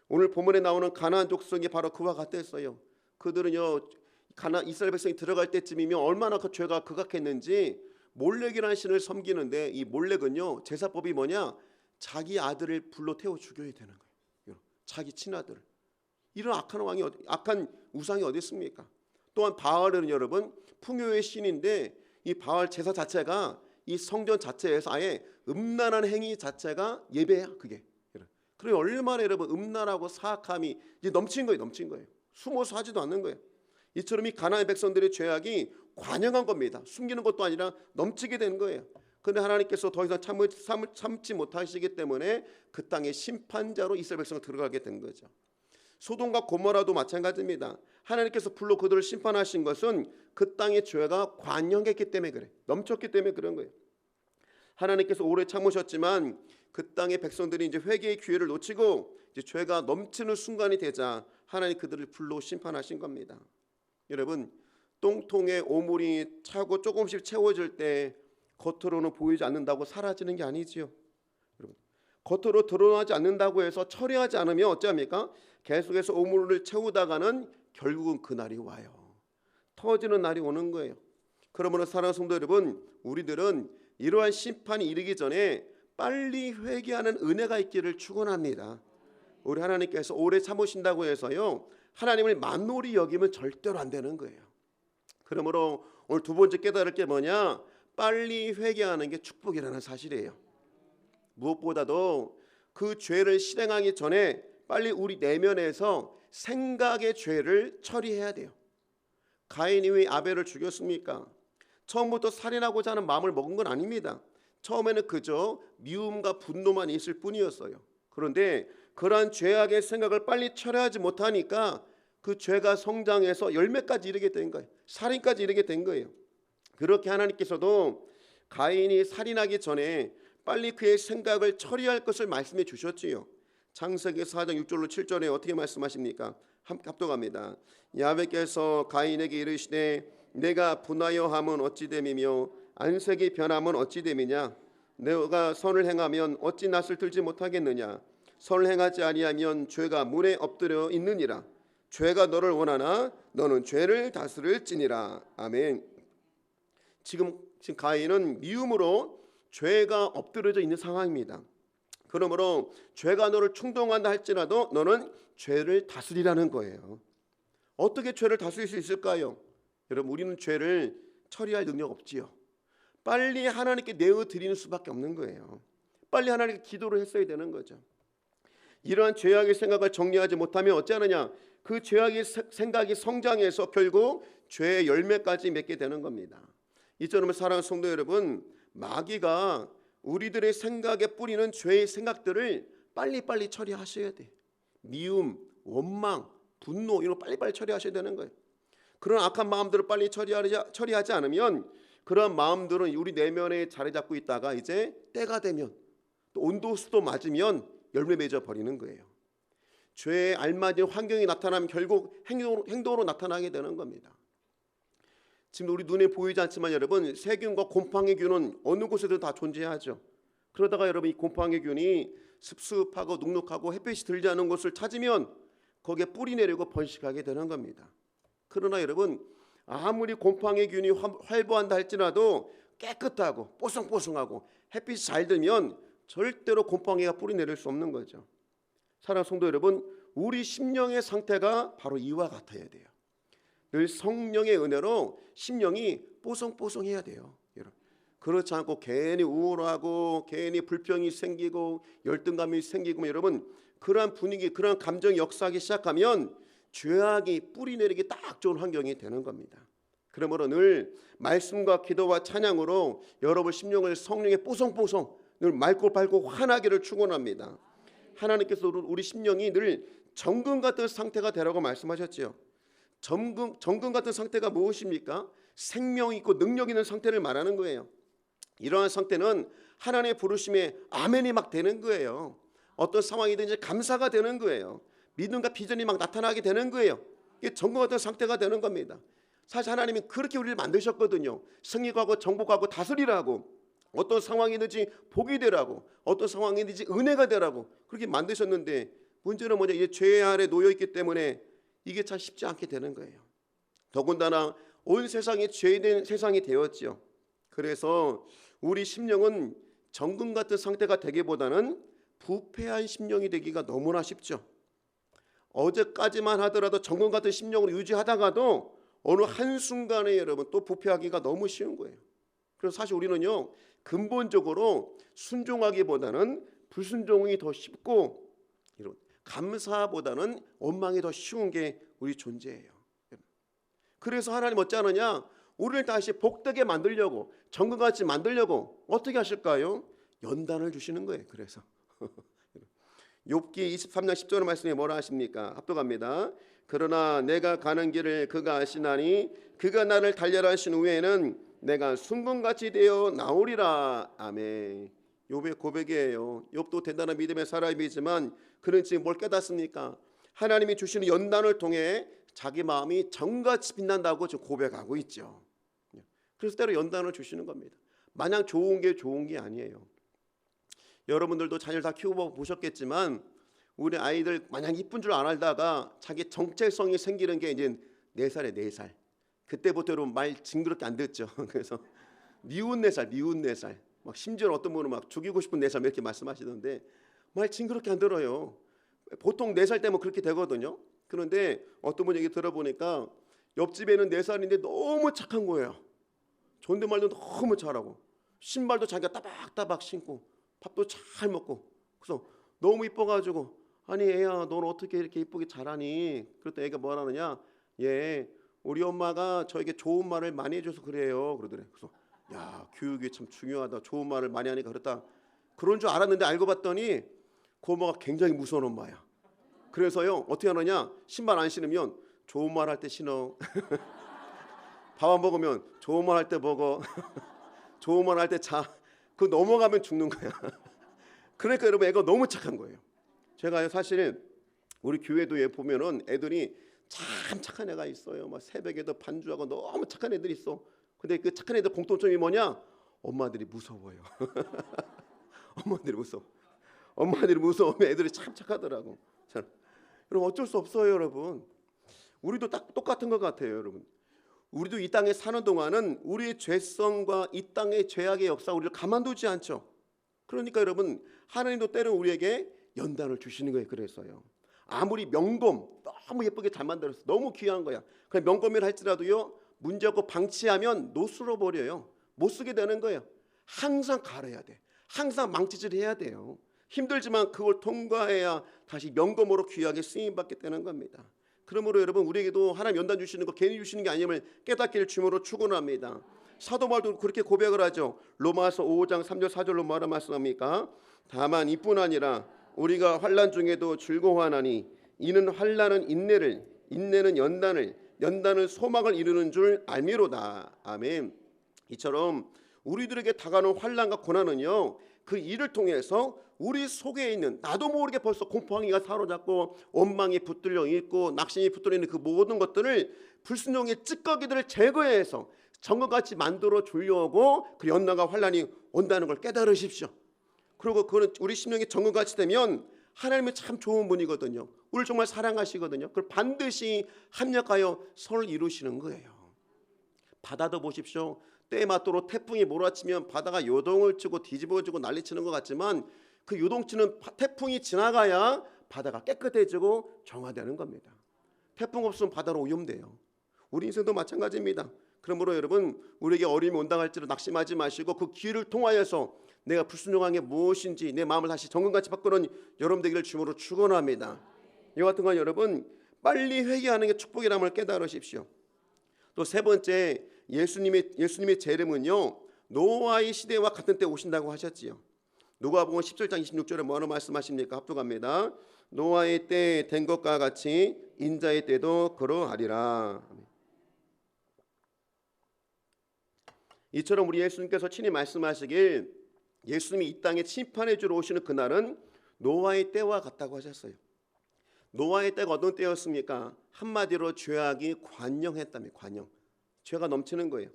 [SPEAKER 3] 오늘 본문에 나오는 가나안 족속이 바로 그와 같았어요. 그들은요, 이스라엘 백성이 들어갈 때쯤이면 얼마나 그 죄가 극악했는지 몰렉이라는 신을 섬기는데 이 몰렉은요, 제사법이 뭐냐? 자기 아들을 불로 태워 죽여야 되는 거예요. 자기 친아들을. 이런 악한 우상이 어디 있습니까? 또한 바알은 여러분 풍요의 신인데 이 바알 제사 자체가 이 성전 자체에서 아예 음란한 행위 자체가 예배야. 그게. 그리고 얼마나 여러분 음란하고 사악함이 이제 넘친 거예요. 숨어서 하지도 않는 거예요. 이처럼 이 가나안 백성들의 죄악이 관영한 겁니다. 숨기는 것도 아니라 넘치게 된 거예요. 그런데 하나님께서 더 이상 참지 못하시기 때문에 그 땅에 심판자로 이스라엘 백성을 들어가게 된 거죠. 소돔과 고모라도 마찬가지입니다. 하나님께서 불로 그들을 심판하신 것은 그 땅의 죄가 관영했기 때문에 그래. 넘쳤기 때문에 그런 거예요. 하나님께서 오래 참으셨지만 그 땅의 백성들이 이제 회개의 기회를 놓치고 이제 죄가 넘치는 순간이 되자 하나님 그들을 불로 심판하신 겁니다. 여러분, 똥통에 오물이 차고 조금씩 채워질 때 겉으로는 보이지 않는다고 사라지는 게 아니지요. 여러분, 겉으로 드러나지 않는다고 해서 처리하지 않으면 어찌합니까? 계속해서 오물을 채우다가는 결국은 그날이 와요. 터지는 날이 오는 거예요. 그러므로 사랑하는 성도 여러분, 우리들은 이러한 심판이 이르기 전에 빨리 회개하는 은혜가 있기를 축원합니다. 우리 하나님께서 오래 참으신다고 해서요, 하나님을 만홀히 여기면 절대로 안 되는 거예요. 그러므로 오늘 두 번째 깨달을 게 뭐냐? 빨리 회개하는 게 축복이라는 사실이에요. 무엇보다도 그 죄를 실행하기 전에 빨리 우리 내면에서 생각의 죄를 처리해야 돼요. 가인이 왜 아벨을 죽였습니까? 처음부터 살인하고자 하는 마음을 먹은 건 아닙니다. 처음에는 그저 미움과 분노만 있을 뿐이었어요. 그런데 그러한 죄악의 생각을 빨리 처리하지 못하니까 그 죄가 성장해서 열매까지 이르게 된 거예요. 살인까지 이르게 된 거예요. 그렇게 하나님께서도 가인이 살인하기 전에 빨리 그의 생각을 처리할 것을 말씀해 주셨지요. 창세기 4장 6절로 7절에 어떻게 말씀하십니까? 함께 합독합니다. 야훼께서 가인에게 이르시되 내가 분하여 함은 어찌 됨이며 안색이 변함은 어찌 됨이냐? 내가 선을 행하면 어찌 낯을 들지 못하겠느냐? 선을 행하지 아니하면 죄가 문에 엎드려 있느니라. 죄가 너를 원하나 너는 죄를 다스릴지니라. 아멘. 지금 가인은 미움으로 죄가 엎드려져 있는 상황입니다. 그러므로 죄가 너를 충동한다 할지라도 너는 죄를 다스리라는 거예요. 어떻게 죄를 다스릴 수 있을까요? 여러분, 우리는 죄를 처리할 능력 없지요. 빨리 하나님께 내어드리는 수밖에 없는 거예요. 빨리 하나님께 기도를 했어야 되는 거죠. 이러한 죄악의 생각을 정리하지 못하면 어찌하느냐? 그 죄악의 생각이 성장해서 결국 죄의 열매까지 맺게 되는 겁니다. 이처럼 사랑하는 성도 여러분, 마귀가 우리들의 생각에 뿌리는 죄의 생각들을 빨리빨리 처리하셔야 돼. 미움, 원망, 분노 이런 거 빨리빨리 처리하셔야 되는 거예요. 그런 악한 마음들을 빨리 처리하지 않으면 그런 마음들은 우리 내면에 자리 잡고 있다가 이제 때가 되면 또 온도수도 맞으면 열매 맺어 버리는 거예요. 죄에 알맞은 환경이 나타나면 결국 행동으로 나타나게 되는 겁니다. 지금 우리 눈에 보이지 않지만 여러분, 세균과 곰팡이 균은 어느 곳에도 다 존재하죠. 그러다가 여러분 이 곰팡이 균이 습습하고 눅눅하고 햇빛이 들지 않은 곳을 찾으면 거기에 뿌리 내리고 번식하게 되는 겁니다. 그러나 여러분, 아무리 곰팡이 균이 활보한다 할지라도 깨끗하고 뽀송뽀송하고 햇빛이 잘 들면 절대로 곰팡이가 뿌리 내릴 수 없는 거죠. 사랑하는 성도 여러분, 우리 심령의 상태가 바로 이와 같아야 돼요. 늘 성령의 은혜로 심령이 뽀송뽀송해야 돼요. 여러분, 그렇지 않고 괜히 우울하고 괜히 불평이 생기고 열등감이 생기고 여러분, 그러한 분위기, 그러한 감정이 역사하기 시작하면 죄악이 뿌리 내리기 딱 좋은 환경이 되는 겁니다. 그러므로 늘 말씀과 기도와 찬양으로 여러분 심령을 성령에 뽀송뽀송 늘 맑고 밝고 환하기를 축원합니다. 하나님께서 우리 심령이 늘 정금 같은 상태가 되라고 말씀하셨지요. 정금 같은 상태가 무엇입니까? 생명 있고 능력 있는 상태를 말하는 거예요. 이러한 상태는 하나님의 부르심에 아멘이 막 되는 거예요. 어떤 상황이든지 감사가 되는 거예요. 믿음과 비전이 막 나타나게 되는 거예요. 이게 정금 같은 상태가 되는 겁니다. 사실 하나님이 그렇게 우리를 만드셨거든요. 승리하고 정복하고 다스리라고, 어떤 상황이든지 복이 되라고, 어떤 상황이든지 은혜가 되라고 그렇게 만드셨는데, 문제는 뭐냐? 이제 죄 아래 놓여 있기 때문에 이게 참 쉽지 않게 되는 거예요. 더군다나 온 세상이 죄된 세상이 되었지요. 그래서 우리 심령은 정금 같은 상태가 되기보다는 부패한 심령이 되기가 너무나 쉽죠. 어제까지만 하더라도 정금 같은 심령으로 유지하다가도 어느 한순간에 여러분 또 부패하기가 너무 쉬운 거예요. 그래서 사실 우리는요, 근본적으로 순종하기보다는 불순종이 더 쉽고 이런 감사보다는 원망이 더 쉬운 게 우리 존재예요. 그래서 하나님 어찌 하느냐? 우리를 다시 복되게 만들려고, 정금같이 만들려고 어떻게 하실까요? 연단을 주시는 거예요. 그래서 욥기 23장 10절 말씀에 뭐라 하십니까? 합독합니다. 그러나 내가 가는 길을 그가 아시나니 그가 나를 달려라 하신 후에는 내가 순금같이 되어 나오리라. 아멘. 욥의 고백이에요. 욥도 대단한 믿음의 사람이지만 그는 지금 뭘 깨닫습니까? 하나님이 주시는 연단을 통해 자기 마음이 정같이 빛난다고 지금 고백하고 있죠. 그래서 때로 연단을 주시는 겁니다. 마냥 좋은 게 아니에요. 여러분들도 자녀를 다 키워보고 보셨겠지만 우리 아이들 마냥 이쁜 줄 안 알다가 자기 정체성이 생기는 게 이제 4살에 4살. 그때부터 여러분 말 징그럽게 안 듣죠. 그래서 미운 4살. 막 심지어 어떤 분은 막 죽이고 싶은 4살 이렇게 말씀하시던데 말 징그럽게 안 들어요. 보통 4살 때면 그렇게 되거든요. 그런데 어떤 분 얘기 들어보니까 옆집에는 4살인데 너무 착한 거예요. 존댓말도 너무 잘하고 신발도 자기가 따박따박 신고 밥도 잘 먹고 그래서 너무 이뻐가지고 아니 애야 너는 어떻게 이렇게 이쁘게 잘하니? 그랬더니 애가 뭐라 하느냐? 예 우리 엄마가 저에게 좋은 말을 많이 해줘서 그래요. 그러더래. 그래서 야 교육이 참 중요하다. 좋은 말을 많이 하니까 그렇다. 그런 줄 알았는데 알고 봤더니 그 엄마가 굉장히 무서운 엄마야. 그래서요 어떻게 하느냐? 신발 안 신으면 좋은 말 할 때 신어. 밥 안 먹으면 좋은 말 할 때 먹어. 좋은 말 할 때 자. 그 넘어가면 죽는 거야. 그러니까 여러분 애가 너무 착한 거예요. 제가 사실 우리 교회도에 보면은 애들이 참 착한 애가 있어요. 막 새벽에도 반주하고 너무 착한 애들이 있어. 근데 그 착한 애들 공통점이 뭐냐? 엄마들이 무서워요. 엄마들이 무서우면 애들이 참 착하더라고. 자, 여러분 어쩔 수 없어요, 여러분. 우리도 딱 똑같은 것 같아요, 여러분. 우리도 이 땅에 사는 동안은 우리의 죄성과 이 땅의 죄악의 역사 우리를 가만두지 않죠. 그러니까 여러분 하나님도 때로 우리에게 연단을 주시는 거예요. 그래서요. 아무리 명검 너무 예쁘게 잘 만들었어. 너무 귀한 거야. 그냥 명검이라 할지라도요. 문제없고 방치하면 노스러 버려요. 못 쓰게 되는 거예요. 항상 갈아야 돼. 항상 망치질 해야 돼요. 힘들지만 그걸 통과해야 다시 명검으로 귀하게 쓰임받게 되는 겁니다. 그러므로 여러분 우리에게도 하나님 연단 주시는 거 괜히 주시는 게 아님을 깨닫기를 주님으로 축원합니다. 사도 바울도 그렇게 고백을 하죠. 로마서 5장 3절 4절로 뭐라 말씀합니까? 다만 이뿐 아니라 우리가 환난 중에도 즐거워하나니 이는 환난은 인내를 인내는 연단을 연단은 소망을 이루는 줄 알미로다. 아멘. 이처럼 우리들에게 다가오는 환난과 고난은요 그 일을 통해서 우리 속에 있는 나도 모르게 벌써 공포항이가 사로잡고 원망이 붙들려 있고 낙심이 붙들려 있는 그 모든 것들을 불순종의 찌꺼기들을 제거해서 정금같이 만들어 주려고 그 연단과 환난이 온다는 걸 깨달으십시오. 그리고 그거는 우리 심령이 정금같이 되면 하나님은 참 좋은 분이거든요. 우리를 정말 사랑하시거든요. 그걸 반드시 합력하여 선을 이루시는 거예요. 바다도 보십시오. 때에 맞도록 태풍이 몰아치면 바다가 요동을 치고 뒤집어지고 난리치는 것 같지만 그 요동치는 태풍이 지나가야 바다가 깨끗해지고 정화되는 겁니다. 태풍 없으면 바다로 오염돼요. 우리 인생도 마찬가지입니다. 그러므로 여러분 우리에게 어려움이 온다 할지라도 낙심하지 마시고 그 기회를 통하여서 내가 불순종한 게 무엇인지 내 마음을 다시 정금같이 바꾸는 여러분 되기를 주님으로 축원합니다. 이와 같은 건 여러분 빨리 회개하는 게 축복이라는 걸 깨달으십시오. 또 세 번째 예수님의 재림은요 노아의 시대와 같은 때 오신다고 하셨지요. 누가복음 17장 26절에 뭐라고 말씀하십니까? 합독합니다. 노아의 때 된 것과 같이 인자의 때도 그러하리라. 이처럼 우리 예수님께서 친히 말씀하시길 예수님이 이 땅에 심판해 주러 오시는 그날은 노아의 때와 같다고 하셨어요. 노아의 때가 어떤 때였습니까? 한마디로 죄악이 관영했다며. 관영. 죄가 넘치는 거예요.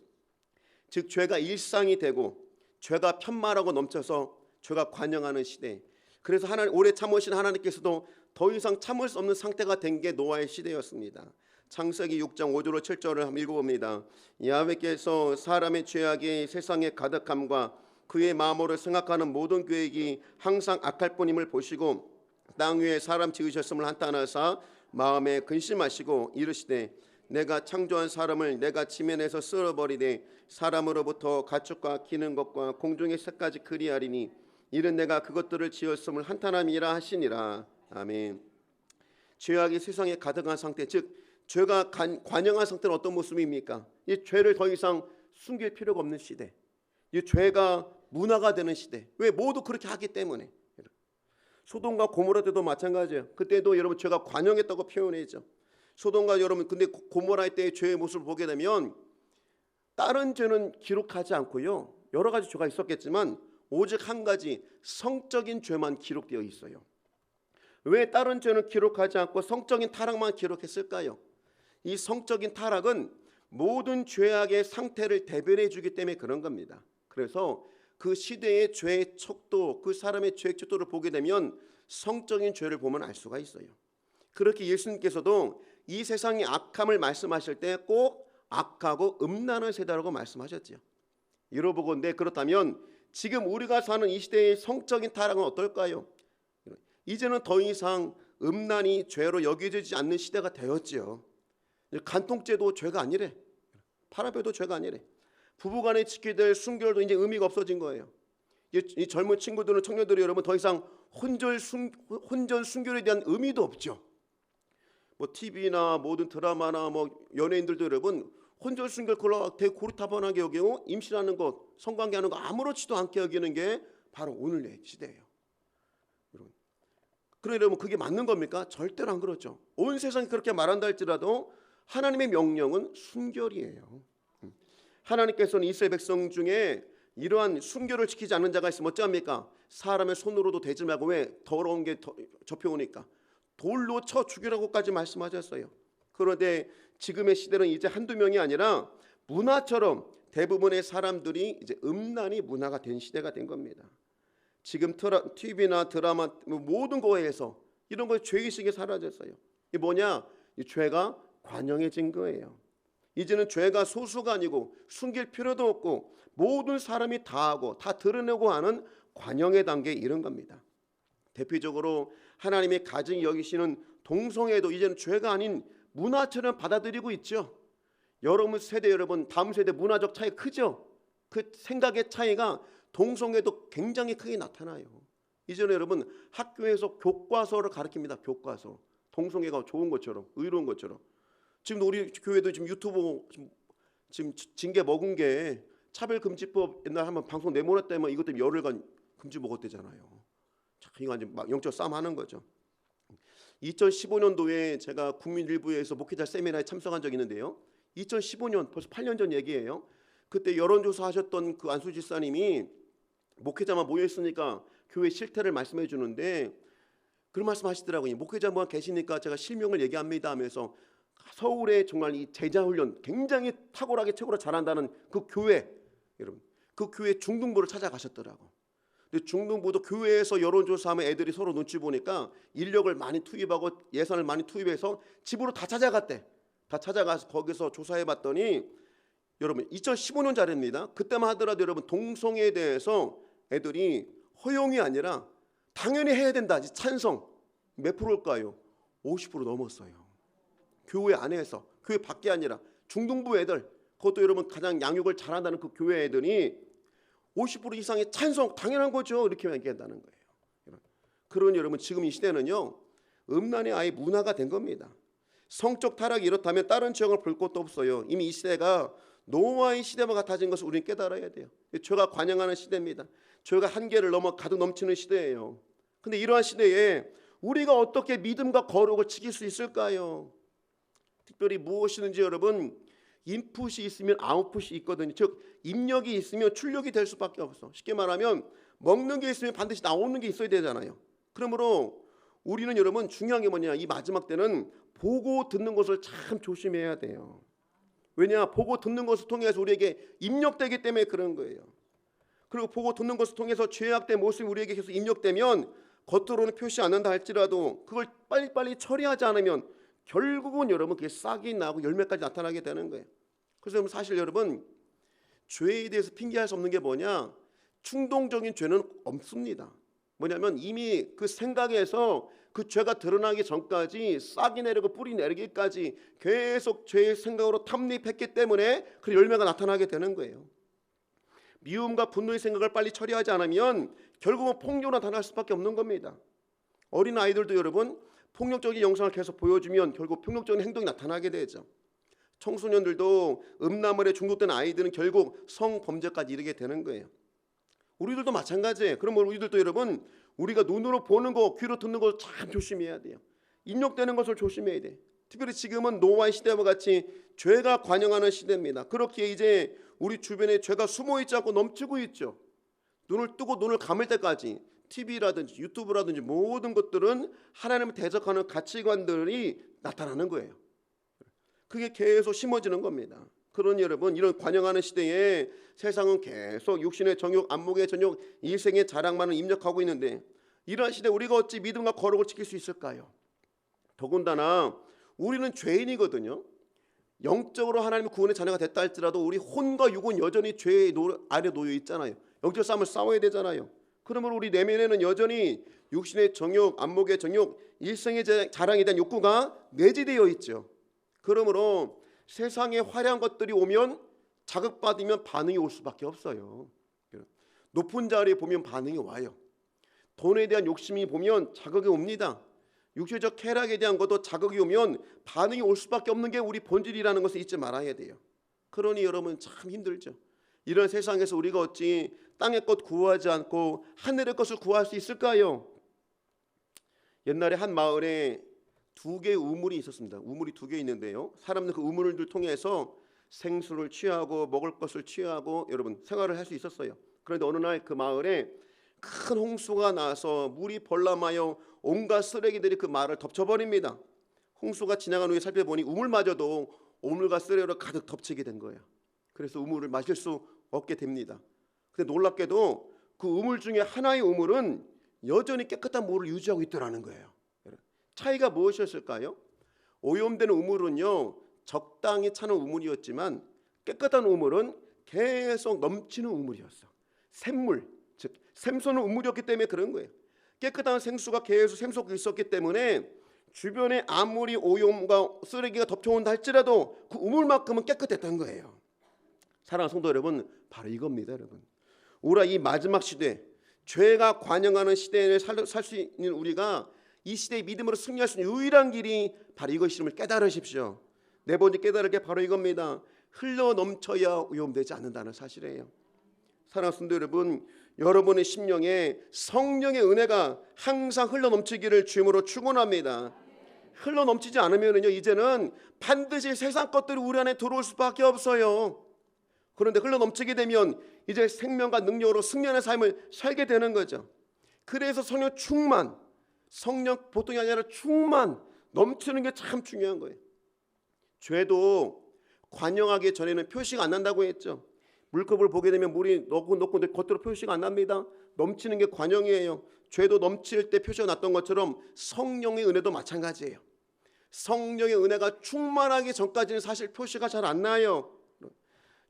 [SPEAKER 3] 즉 죄가 일상이 되고 죄가 편말하고 넘쳐서 죄가 관영하는 시대. 그래서 하나님 오래 참으신 하나님께서도 더 이상 참을 수 없는 상태가 된 게 노아의 시대였습니다. 창세기 6장 5절로 7절을 한번 읽어봅니다. 야훼께서 사람의 죄악이 세상에 가득함과 그의 마음으로 생각하는 모든 계획이 항상 악할 뿐임을 보시고 땅 위에 사람 지으셨음을 한탄하사 마음에 근심하시고 이르시되 내가 창조한 사람을 내가 지면에서 쓸어버리되 사람으로부터 가축과 기는 것과 공중의 새까지 그리하리니 이는 내가 그것들을 지었음을 한탄함이라 하시니라. 아멘. 죄악이 세상에 가득한 상태, 즉 죄가 관영한 상태는 어떤 모습입니까? 이 죄를 더 이상 숨길 필요가 없는 시대, 이 죄가 문화가 되는 시대. 왜? 모두 그렇게 하기 때문에. 소돔과 고모라 때도 마찬가지예요. 그때도 여러분 죄가 관영했다고 표현했죠. 소돔과 여러분, 근데 고모라 때의 죄의 모습을 보게 되면 다른 죄는 기록하지 않고요, 여러 가지 죄가 있었겠지만 오직 한 가지, 성적인 죄만 기록되어 있어요. 왜 다른 죄는 기록하지 않고 성적인 타락만 기록했을까요? 이 성적인 타락은 모든 죄악의 상태를 대변해 주기 때문에 그런 겁니다. 그래서 그 시대의 죄의 척도, 그 사람의 죄의 척도를 보게 되면 성적인 죄를 보면 알 수가 있어요. 그렇게 예수님께서도 이 세상의 악함을 말씀하실 때 꼭 악하고 음란한 세대라고 말씀하셨죠. 이러보건대 그렇다면 지금 우리가 사는 이 시대의 성적인 타락은 어떨까요? 이제는 더 이상 음란이 죄로 여겨지지 않는 시대가 되었지요. 간통죄도 죄가 아니래. 파라배도 죄가 아니래. 부부간에 지켜야 될 순결도 이제 의미가 없어진 거예요. 이 젊은 친구들은, 청년들이 여러분 더 이상 혼전 순결에 대한 의미도 없죠. 뭐 TV나 모든 드라마나 뭐 연예인들도 여러분 혼전 순결 그걸로 되게 고리타분하게 여기고 임신하는 것, 성관계하는 거 아무렇지도 않게 여기는 게 바로 오늘의 시대예요. 그래 여러분, 그게 맞는 겁니까? 절대로 안 그렇죠. 온 세상이 그렇게 말한다 할지라도 하나님의 명령은 순결이에요. 하나님께서는 이스라엘 백성 중에 이러한 순결을 지키지 않는 자가 있으면 어찌합니까? 사람의 손으로도 대지 말고, 왜? 더러운 게 접혀오니까 돌로 쳐 죽이라고까지 말씀하셨어요. 그런데 지금의 시대는 이제 한두 명이 아니라 문화처럼 대부분의 사람들이 이제 음란이 문화가 된 시대가 된 겁니다. 지금 TV나 드라마 모든 거에서 이런 거 죄의식이 사라졌어요. 이게 뭐냐? 이 죄가 관영해진 거예요. 이제는 죄가 소수가 아니고 숨길 필요도 없고 모든 사람이 다 하고 다 드러내고 하는 관영의 단계에 이른 겁니다. 대표적으로 하나님의 가증히 여기시는 동성애도 이제는 죄가 아닌 문화처럼 받아들이고 있죠. 여러분 세대, 여러분 다음 세대 문화적 차이 크죠? 그 생각의 차이가 동성애도 굉장히 크게 나타나요. 이제는 여러분 학교에서 교과서를 가르칩니다. 교과서. 동성애가 좋은 것처럼, 의로운 것처럼. 지금 우리 교회도 지금 유튜브 지금 징계 먹은 게 차별금지법 옛날 한번 방송 내보냈다면 이것 때문에 열흘간 금지 먹었대잖아요. 자, 이거 완전 막 영적 싸움 하는 거죠. 2015년도에 제가 국민일보에서 목회자 세미나에 참석한 적이 있는데요. 2015년 벌써 8년 전 얘기예요. 그때 여론조사 하셨던 그 안수 집사님이 목회자만 모여 있으니까 교회 실태를 말씀해 주는데 그런 말씀 하시더라고요. 목회자만 계시니까 제가 실명을 얘기합니다 하면서 서울에 정말 이 제자훈련 굉장히 탁월하게 최고로 잘한다는 그 교회, 여러분 그 교회 중등부를 찾아가셨더라고. 근데 중등부도 교회에서 여론조사하면 애들이 서로 눈치 보니까 인력을 많이 투입하고 예산을 많이 투입해서 집으로 다 찾아갔대. 다 찾아가서 거기서 조사해봤더니 여러분 2015년 자료입니다. 그때만 하더라도 여러분 동성애에 대해서 애들이 허용이 아니라 당연히 해야 된다, 찬성. 몇 프로일까요? 50% 넘었어요. 교회 안에서, 교회 밖이 아니라 중등부 애들, 그것도 여러분 가장 양육을 잘한다는 그 교회 애들이 50% 이상의 찬성, 당연한 거죠, 이렇게 얘기한다는 거예요. 그러니 여러분 지금 이 시대는요 음란의 아예 문화가 된 겁니다. 성적 타락이 이렇다면 다른 지역을 볼 것도 없어요. 이미 이 시대가 노아의 시대와 같아진 것을 우리는 깨달아야 돼요. 죄가 관영하는 시대입니다. 죄가 한계를 넘어 가득 넘치는 시대예요. 근데 이러한 시대에 우리가 어떻게 믿음과 거룩을 지킬 수 있을까요? 특별히 무엇이든지 여러분 인풋이 있으면 아웃풋이 있거든요. 즉 입력이 있으면 출력이 될 수밖에 없어. 쉽게 말하면 먹는 게 있으면 반드시 나오는 게 있어야 되잖아요. 그러므로 우리는 여러분 중요한 게 뭐냐, 이 마지막 때는 보고 듣는 것을 참 조심해야 돼요. 왜냐, 보고 듣는 것을 통해서 우리에게 입력되기 때문에 그런 거예요. 그리고 보고 듣는 것을 통해서 죄악된 모습이 우리에게 계속 입력되면 겉으로는 표시 않는다 할지라도 그걸 빨리빨리 처리하지 않으면 결국은 여러분 그게 싹이 나고 열매까지 나타나게 되는 거예요. 그래서 사실 여러분 죄에 대해서 핑계할 수 없는 게 뭐냐, 충동적인 죄는 없습니다. 뭐냐면 이미 그 생각에서 그 죄가 드러나기 전까지 싹이 내리고 뿌리 내리기까지 계속 죄의 생각으로 탐닉했기 때문에 그 열매가 나타나게 되는 거예요. 미움과 분노의 생각을 빨리 처리하지 않으면 결국은 폭력으로 나타날 수밖에 없는 겁니다. 어린 아이들도 여러분 폭력적인 영상을 계속 보여주면 결국 폭력적인 행동이 나타나게 되죠. 청소년들도 음란물에 중독된 아이들은 결국 성범죄까지 이르게 되는 거예요. 우리들도 마찬가지예요. 그럼 우리들도 여러분, 우리가 눈으로 보는 거, 귀로 듣는 거 참 조심해야 돼요. 인욕되는 것을 조심해야 돼. 특별히 지금은 노아의 시대와 같이 죄가 관영하는 시대입니다. 그렇기에 이제 우리 주변에 죄가 숨어있지 않고 넘치고 있죠. 눈을 뜨고 눈을 감을 때까지 TV라든지 유튜브라든지 모든 것들은 하나님을 대적하는 가치관들이 나타나는 거예요. 그게 계속 심어지는 겁니다. 그러니 여러분, 이런 관영하는 시대에 세상은 계속 육신의 정욕, 안목의 정욕, 일생의 자랑만을 입력하고 있는데, 이러한 시대에 우리가 어찌 믿음과 거룩을 지킬 수 있을까요? 더군다나 우리는 죄인이거든요. 영적으로 하나님의 구원의 자녀가 됐다 할지라도 우리 혼과 육은 여전히 죄의 아래 놓여 있잖아요. 영적 싸움을 싸워야 되잖아요. 그러면 우리 내면에는 여전히 육신의 정욕, 안목의 정욕, 일생의 자랑에 대한 욕구가 내재되어 있죠. 그러므로 세상에 화려한 것들이 오면 자극받으면 반응이 올 수밖에 없어요. 높은 자리에 보면 반응이 와요. 돈에 대한 욕심이 보면 자극이 옵니다. 육체적 쾌락에 대한 것도 자극이 오면 반응이 올 수밖에 없는 게 우리 본질이라는 것을 잊지 말아야 돼요. 그러니 여러분 참 힘들죠. 이런 세상에서 우리가 어찌 땅의 것 구하지 않고 하늘의 것을 구할 수 있을까요? 옛날에 한 마을에 2개의 우물이 있었습니다. 우물이 2개 있는데요, 사람들 그 우물을 통해서 생수를 취하고 먹을 것을 취하고 여러분 생활을 할 수 있었어요. 그런데 어느 날 그 마을에 큰 홍수가 나서 물이 벌람하여 온갖 쓰레기들이 그 마을을 덮쳐버립니다. 홍수가 지나간 후에 살펴보니 우물마저도 오물과 쓰레기로 가득 덮치게 된 거예요. 그래서 우물을 마실 수 없게 됩니다. 근데 놀랍게도 그 우물 중에 하나의 우물은 여전히 깨끗한 물을 유지하고 있더라는 거예요. 차이가 무엇이었을까요? 오염된 우물은요, 적당히 차는 우물이었지만 깨끗한 우물은 계속 넘치는 우물이었어. 샘물, 즉 샘솟는 우물이었기 때문에 그런 거예요. 깨끗한 생수가 계속 샘솟고 있었기 때문에 주변에 아무리 오염과 쓰레기가 덮쳐온다 할지라도 그 우물만큼은 깨끗했던 거예요. 사랑하는 성도 여러분, 바로 이겁니다. 여러분, 우리가 이 마지막 시대, 죄가 관영하는 시대를 살 수 있는 우리가 이 시대의 믿음으로 승리할 수 있는 유일한 길이 바로 이것임을 깨달으십시오. 네 번째 깨달을 게 바로 이겁니다. 흘러 넘쳐야 오염되지 않는다는 사실이에요. 사랑하는 성도 여러분, 여러분의 심령에 성령의 은혜가 항상 흘러 넘치기를 주님으로 축원합니다. 흘러 넘치지 않으면요, 이제는 반드시 세상 것들이 우리 안에 들어올 수밖에 없어요. 그런데 흘러 넘치게 되면 이제 생명과 능력으로 승리하는 삶을 살게 되는 거죠. 그래서 성령 충만, 성령 보통이 아니라 충만, 넘치는 게 참 중요한 거예요. 죄도 관영하기 전에는 표시가 안 난다고 했죠. 물컵을 보게 되면 물이 녹고 겉으로 표시가 안 납니다. 넘치는 게 관영이에요. 죄도 넘칠 때 표시가 났던 것처럼 성령의 은혜도 마찬가지예요. 성령의 은혜가 충만하기 전까지는 사실 표시가 잘 안 나요.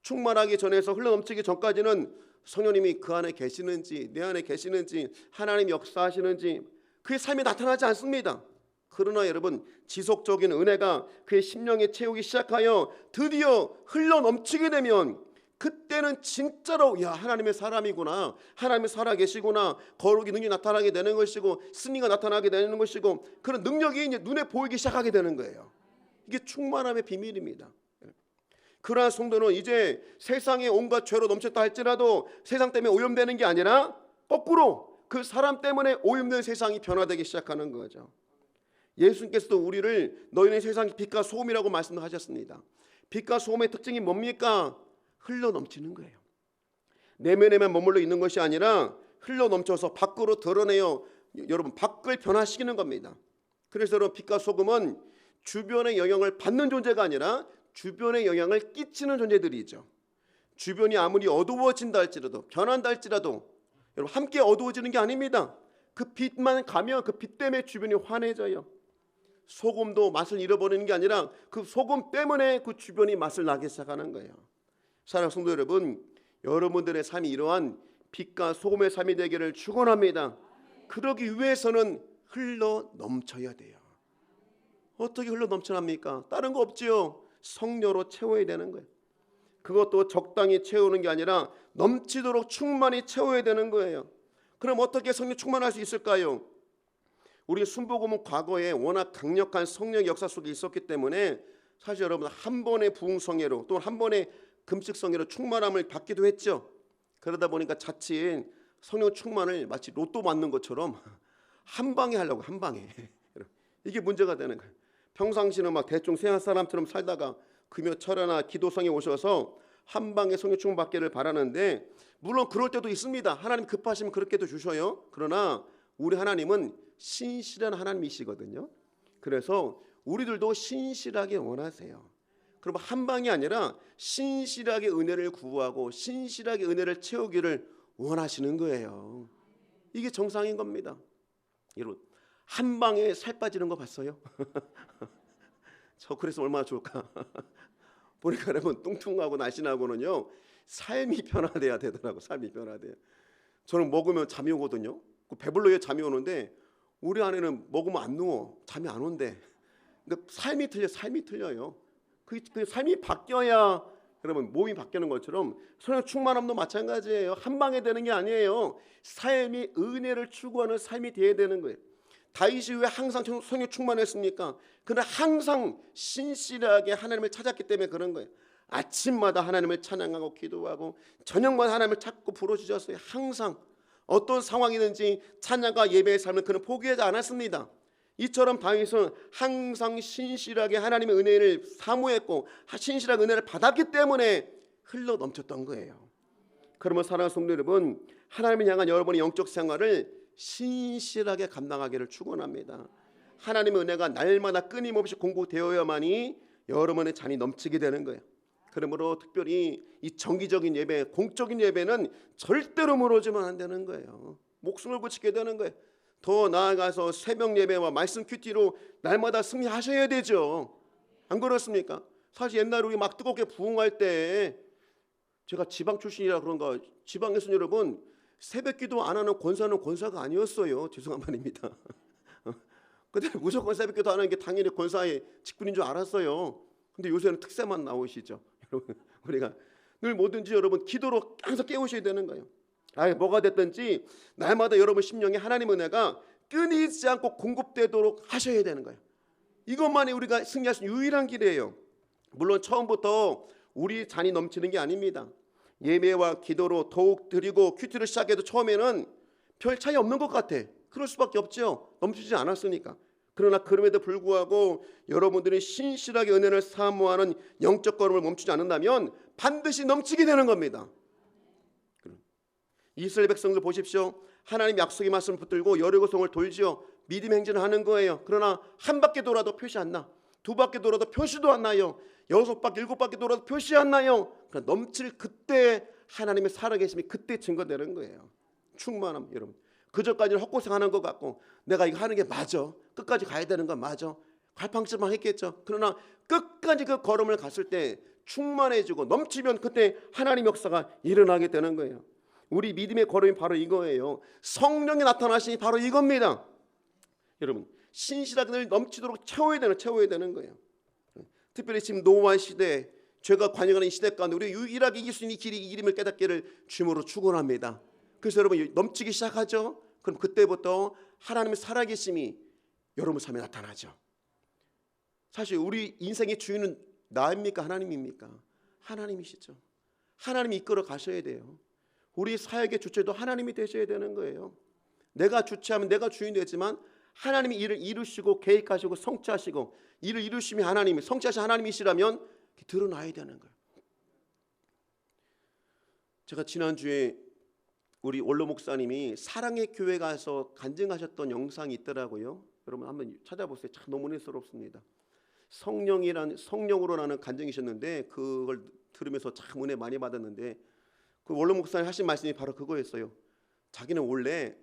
[SPEAKER 3] 충만하기 전에서 흘러 넘치기 전까지는 성령님이 그 안에 계시는지, 내 안에 계시는지, 하나님 역사하시는지 그의 삶에 나타나지 않습니다. 그러나 여러분, 지속적인 은혜가 그의 심령에 채우기 시작하여 드디어 흘러 넘치게 되면 그때는 진짜로 하나님의 사람이구나, 하나님이 살아계시구나, 거룩의 능력이 나타나게 되는 것이고 승리가 나타나게 되는 것이고 그런 능력이 이제 눈에 보이기 시작하게 되는 거예요. 이게 충만함의 비밀입니다. 그러한 성도는 이제 세상에 온갖 죄로 넘쳤다 할지라도 세상 때문에 오염되는 게 아니라 거꾸로 그 사람 때문에 오염된 세상이 변화되기 시작하는 거죠. 예수님께서도 우리를 너희는 세상의 빛과 소금이라고 말씀하셨습니다. 빛과 소금의 특징이 뭡니까? 흘러 넘치는 거예요. 내면에만 머물러 있는 것이 아니라 흘러 넘쳐서 밖으로 드러내어 여러분 밖을 변화시키는 겁니다. 그래서 여러분, 빛과 소금은 주변의 영향을 받는 존재가 아니라 주변의 영향을 끼치는 존재들이죠. 주변이 아무리 어두워진다 할지라도, 변한다 할지라도 여러분 함께 어두워지는 게 아닙니다. 그 빛만 가면 그 빛 때문에 주변이 환해져요. 소금도 맛을 잃어버리는 게 아니라 그 소금 때문에 그 주변이 맛을 나기 시작하는 거예요. 사랑하는 성도 여러분, 여러분들의 삶이 이러한 빛과 소금의 삶이 되기를 축원합니다. 그러기 위해서는 흘러 넘쳐야 돼요. 어떻게 흘러 넘쳐납니까? 다른 거 없지요. 성령으로 채워야 되는 거예요. 그것도 적당히 채우는 게 아니라 넘치도록 충만히 채워야 되는 거예요. 그럼 어떻게 성령 충만할 수 있을까요? 우리 순복음은 과거에 워낙 강력한 성령의 역사 속에 있었기 때문에 사실 여러분 한 번의 부흥성회로 또 한 번의 금식성회로 충만함을 받기도 했죠. 그러다 보니까 자칫 성령 충만을 마치 로또 맞는 것처럼 한 방에 하려고 한 방에 이게 문제가 되는 거예요. 평상시는 막 대충 세상 사람처럼 살다가 금요 철야나 기도성에 오셔서 한 방에 성령 충만 받기를 바라는데 물론 그럴 때도 있습니다. 하나님 급하시면 그렇게도 주셔요. 그러나 우리 하나님은 신실한 하나님이시거든요. 그래서 우리들도 신실하게 원하세요. 그럼 한 방이 아니라 신실하게 은혜를 구하고 신실하게 은혜를 채우기를 원하시는 거예요. 이게 정상인 겁니다. 여러분 한 방에 살 빠지는 거 봤어요? 저 그래서 얼마나 좋을까? 보니까 여러분 뚱뚱하고 날씬하고는요 삶이 변화돼야 되더라고. 삶이 변화돼요. 저는 먹으면 잠이 오거든요. 배불러야 잠이 오는데 우리 아내는 먹으면 안 누워. 잠이 안 온대. 그러니까 삶이 틀려요. 그 삶이 바뀌어야 여러분 몸이 바뀌는 것처럼 성령 충만함도 마찬가지예요. 한 방에 되는 게 아니에요. 삶이 은혜를 추구하는 삶이 돼야 되는 거예요. 다윗이 왜 항상 성령 충만했습니까? 그는 항상 신실하게 하나님을 찾았기 때문에 그런 거예요. 아침마다 하나님을 찬양하고 기도하고 저녁마다 하나님을 찾고 부르짖었어요. 항상 어떤 상황이든지 찬양과 예배의 삶을 그는 포기하지 않았습니다. 이처럼 다윗은 항상 신실하게 하나님의 은혜를 사모했고 신실한 은혜를 받았기 때문에 흘러 넘쳤던 거예요. 그러면 사랑하는 성도 여러분, 하나님을 향한 여러분의 영적 생활을 신실하게 감당하기를 축원합니다. 하나님의 은혜가 날마다 끊임없이 공급되어야만이 여러분의 잔이 넘치게 되는 거예요. 그러므로 특별히 이 정기적인 예배, 공적인 예배는 절대로 무너지면 안 되는 거예요. 목숨을 붙이게 되는 거예요. 더 나아가서 새벽 예배와 말씀 큐티로 날마다 승리하셔야 되죠. 안 그렇습니까? 사실 옛날에 우리 막 뜨겁게 부흥할 때 제가 지방 출신이라 그런가 지방에서 여러분 새벽 기도 안 하는 권사는 권사가 아니었어요. 죄송한 말입니다. 근데 무조건 새벽 기도 안 하는 게 당연히 권사의 직분인 줄 알았어요. 근데 요새는 특세만 나오시죠. 여러분 우리가 늘 뭐든지 여러분 기도로 항상 깨우셔야 되는 거예요. 뭐가 됐든지 날마다 여러분 심령에 하나님의 은혜가 끊이지 않고 공급되도록 하셔야 되는 거예요. 이것만이 우리가 승리할 수 있는 유일한 길이에요. 물론 처음부터 우리 잔이 넘치는 게 아닙니다. 예배와 기도로 더욱 드리고 큐티를 시작해도 처음에는 별 차이 없는 것 같아. 그럴 수밖에 없죠. 넘치지 않았으니까. 그러나 그럼에도 불구하고 여러분들이 신실하게 은혜를 사모하는 영적 걸음을 멈추지 않는다면 반드시 넘치게 되는 겁니다. 이스라엘 백성들 보십시오. 하나님 약속의 말씀을 붙들고 여리고성을 돌지어 믿음 행진을 하는 거예요. 그러나 한 바퀴 돌아도 표시 안 나. 두 바퀴 돌아도 표시도 안 나요. 6바퀴, 7바퀴 돌아도 표시 안 나요. 그러니까 넘칠 그때 하나님의 살아계심이 그때 증거되는 거예요. 충만함 여러분. 그전까지는 헛고생하는 것 같고 내가 이거 하는 게 맞아. 끝까지 가야 되는 건 맞아. 갈팡질팡 했겠죠. 그러나 끝까지 그 걸음을 갔을 때 충만해지고 넘치면 그때 하나님 역사가 일어나게 되는 거예요. 우리 믿음의 걸음이 바로 이거예요. 성령이 나타나시니 바로 이겁니다. 여러분 신실하게 늘 넘치도록 채워야 되는 거예요. 특별히 지금 노아 시대 죄가 관영하는 이 시대 가운데 우리 유일하게 이길 수 있는 길이 이 길임을 깨닫기를 주님으로 축원합니다. 그래서 여러분 넘치기 시작하죠. 그럼 그때부터 하나님의 살아계심이 여러분 삶에 나타나죠. 사실 우리 인생의 주인은 나입니까 하나님입니까? 하나님이시죠. 하나님이 이끌어 가셔야 돼요. 우리 사역의 주체도 하나님이 되셔야 되는 거예요. 내가 주체하면 내가 주인 되지만 하나님이 일을 이루시고 계획하시고 성취하시고 일을 이루심이 하나님이 성취하신 하나님이시라면 드러나야 되는 거예요. 제가 지난주에 우리 원로 목사님이 사랑의 교회 가서 간증하셨던 영상이 있더라고요. 여러분 한번 찾아보세요. 참 너무 은혜스럽습니다. 성령으로라는 간증이셨는데 그걸 들으면서 참 은혜 많이 받았는데 그 원로 목사님 하신 말씀이 바로 그거였어요. 자기는 원래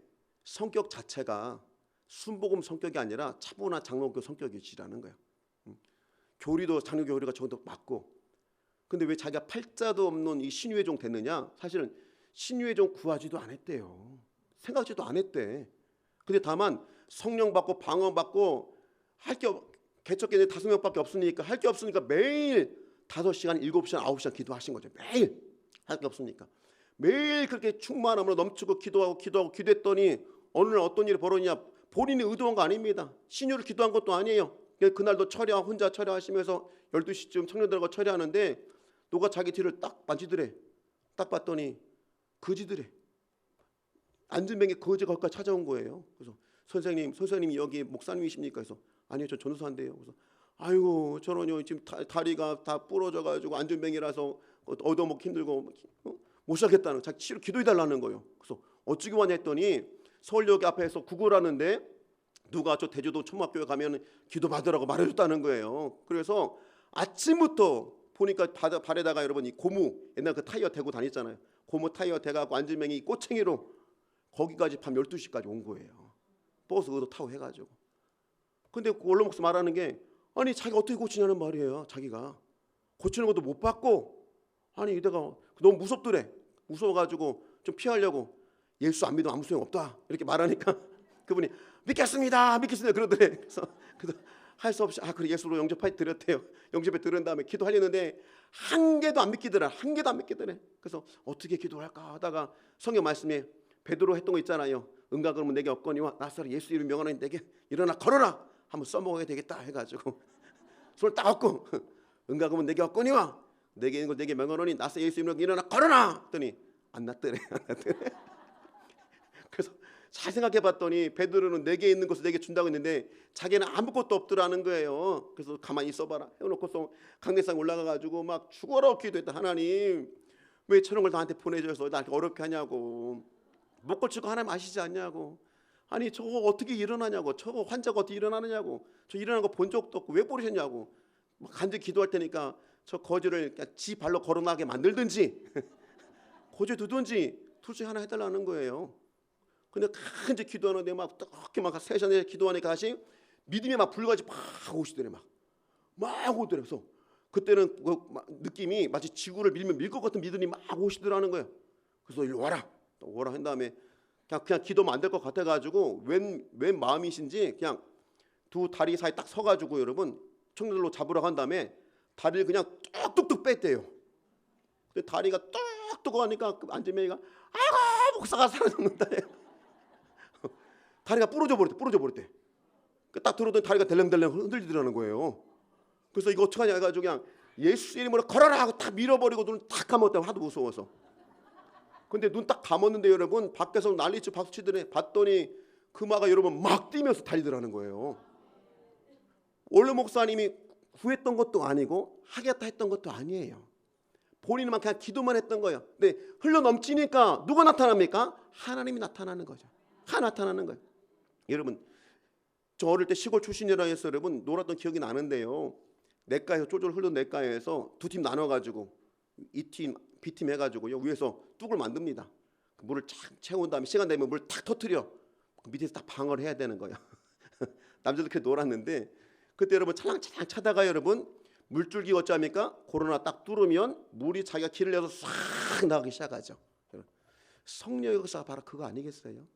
[SPEAKER 3] 성격 자체가 순복음 성격이 아니라 차분한 장로교 성격이시라는 거예요. 교리도 장로교 교리가 정도 맞고 근데 왜 자기가 팔자도 없는 이 신유회종 됐느냐? 사실은 신유회종 구하지도 않았대요. 생각지도 않았대. 근데 다만 성령 받고 방언 받고 할 게 개척교회 5명밖에 없으니까 할 게 없으니까 매일 5시간, 7시간, 9시간 기도하신 거죠. 매일 할 게 없으니까 매일 그렇게 충만함으로 넘치고 기도하고 기도했더니 어느 날 어떤 일이 벌어지냐? 본인이 의도한 거 아닙니다. 신유를 기도한 것도 아니에요. 그날도 혼자 철야하시면서 12시쯤 청년들하고 철야하는데 누가 자기 뒤를 딱 만지더래. 딱 봤더니 거지더래. 안진뱅이 거지 거기까지 찾아온 거예요. 그래서 선생님이 여기 목사님이십니까? 그래서 아니요, 저 전도사인데요. 그래서 아이고 저런요, 지금 다리가 다 부러져가지고 안진뱅이라서 얻어먹기 힘들고 못 살겠다는, 자기 치료 기도해달라는 거예요. 그래서 어찌고 왔냐 했더니 서울역 앞에서 구걸하는데 누가 저 대주도 초등학교에 가면 기도 받으라고 말해줬다는 거예요. 그래서 아침부터 보니까 발에다가 여러분 이 고무, 옛날 그 타이어 대고 다녔잖아요. 고무 타이어 대가고 안진뱅이 꼬챙이로 거기까지 밤 12시까지 온 거예요. 버스 그거 타고 해가지고. 근데 그 원로 목사 말하는 게, 아니 자기가 어떻게 고치냐는 말이에요. 자기가 고치는 것도 못 받고, 아니 이대가 너무 무섭더래. 무서워가지고 좀 피하려고, 예수 안 믿으면 아무 소용 없다 이렇게 말하니까 그분이 믿겠습니다 그러더래. 그래서 할 수 없이 그래 예수로 영접해 드렸대요. 영접해 드린 다음에 기도하려는데 한 개도 안 믿기더라. 그래서 어떻게 기도할까 하다가 성경 말씀에 베드로 했던 거 있잖아요. 응가 그러면 내게 없거니와 나사로 예수 이름 명하노니 내게 일어나 걸어라 한번 써먹어야 되겠다 해가지고 손을 딱 얹고 응가 그러면 내게 없거니와 내게 있는 걸 내게 명하노니 나사로 예수 이름 일어나 걸어라 했더니 안 났더래. 그래서 잘 생각해봤더니 베드로는 내게 있는 것을 내게 준다고 했는데 자기는 아무것도 없더라는 거예요. 그래서 가만히 있어봐라 해놓고서 강대상 올라가가지고 막 죽어라 기도했다. 하나님 왜 저런 걸 나한테 보내줘서 나한테 어렵게 하냐고, 못 고치고 하나님 아시지 않냐고, 아니 저거 어떻게 일어나냐고, 저거 환자가 어떻게 일어나느냐고, 저 일어나는 거 본 적도 없고 왜 부르셨냐고, 간절히 기도할 테니까 저 거지를 그냥 지 발로 걸어나게 만들든지 고지 두든지 둘 중에 하나 해달라는 거예요. 근데 간절히 기도하는데 막 그렇게 막 3시간에 기도하니까 다시 믿음이 막 불같이 막 오시더래. 막 오더래. 그래서 그때는 느낌이 마치 지구를 밀면 밀 것 같은 믿음이 막 오시더라는 거예요. 그래서 일로 와라 한 다음에 그냥 기도하면 안 될 것 같아가지고 웬 마음이신지 그냥 두 다리 사이 딱 서가지고 여러분 청년들로 잡으라고 한 다음에 다리를 그냥 뚝뚝뚝 뺐대요. 근데 다리가 뚝뚝 하니까 그 안진뱅이가 아이고 목사가 사라졌는다. 다리가 부러져 버렸대. 딱 들어오더니 다리가 델렁델렁 흔들리더라는 거예요. 그래서 이거 어떡하냐 해가지고 그냥 예수 이름으로 걸어라 하고 딱 밀어버리고 눈을 딱 감았다고, 하도 무서워서. 근데 눈 딱 감았는데 여러분 밖에서 난리치 박수 치더니 봤더니 금화가 여러분 막 뛰면서 달리더라는 거예요. 원래 목사님이 구했던 것도 아니고 하겠다 했던 것도 아니에요. 본인만 그냥 기도만 했던 거예요. 근데 흘러 넘치니까 누가 나타납니까? 하나님이 나타나는 거죠. 나타나는 거예요. 여러분 저 어릴 때 시골 출신이라 해서 여러분 놀았던 기억이 나는데요. 냇가에서 쫄쫄 흐르는 냇가에서 두 팀 나눠가지고 이 팀 B팀 해가지고요 위에서 뚝을 만듭니다. 물을 착 채운 다음에 시간 되면 물 탁 터뜨려 그 밑에서 딱 방어를 해야 되는 거예요. 남자들 그렇게 놀았는데 그때 여러분 찰랑찰랑 차다가 여러분 물줄기 어찌합니까? 코로나 딱 뚫으면 물이 자기가 길을 내서 싹 나가기 시작하죠. 성령의 역사가 바로 그거 아니겠어요?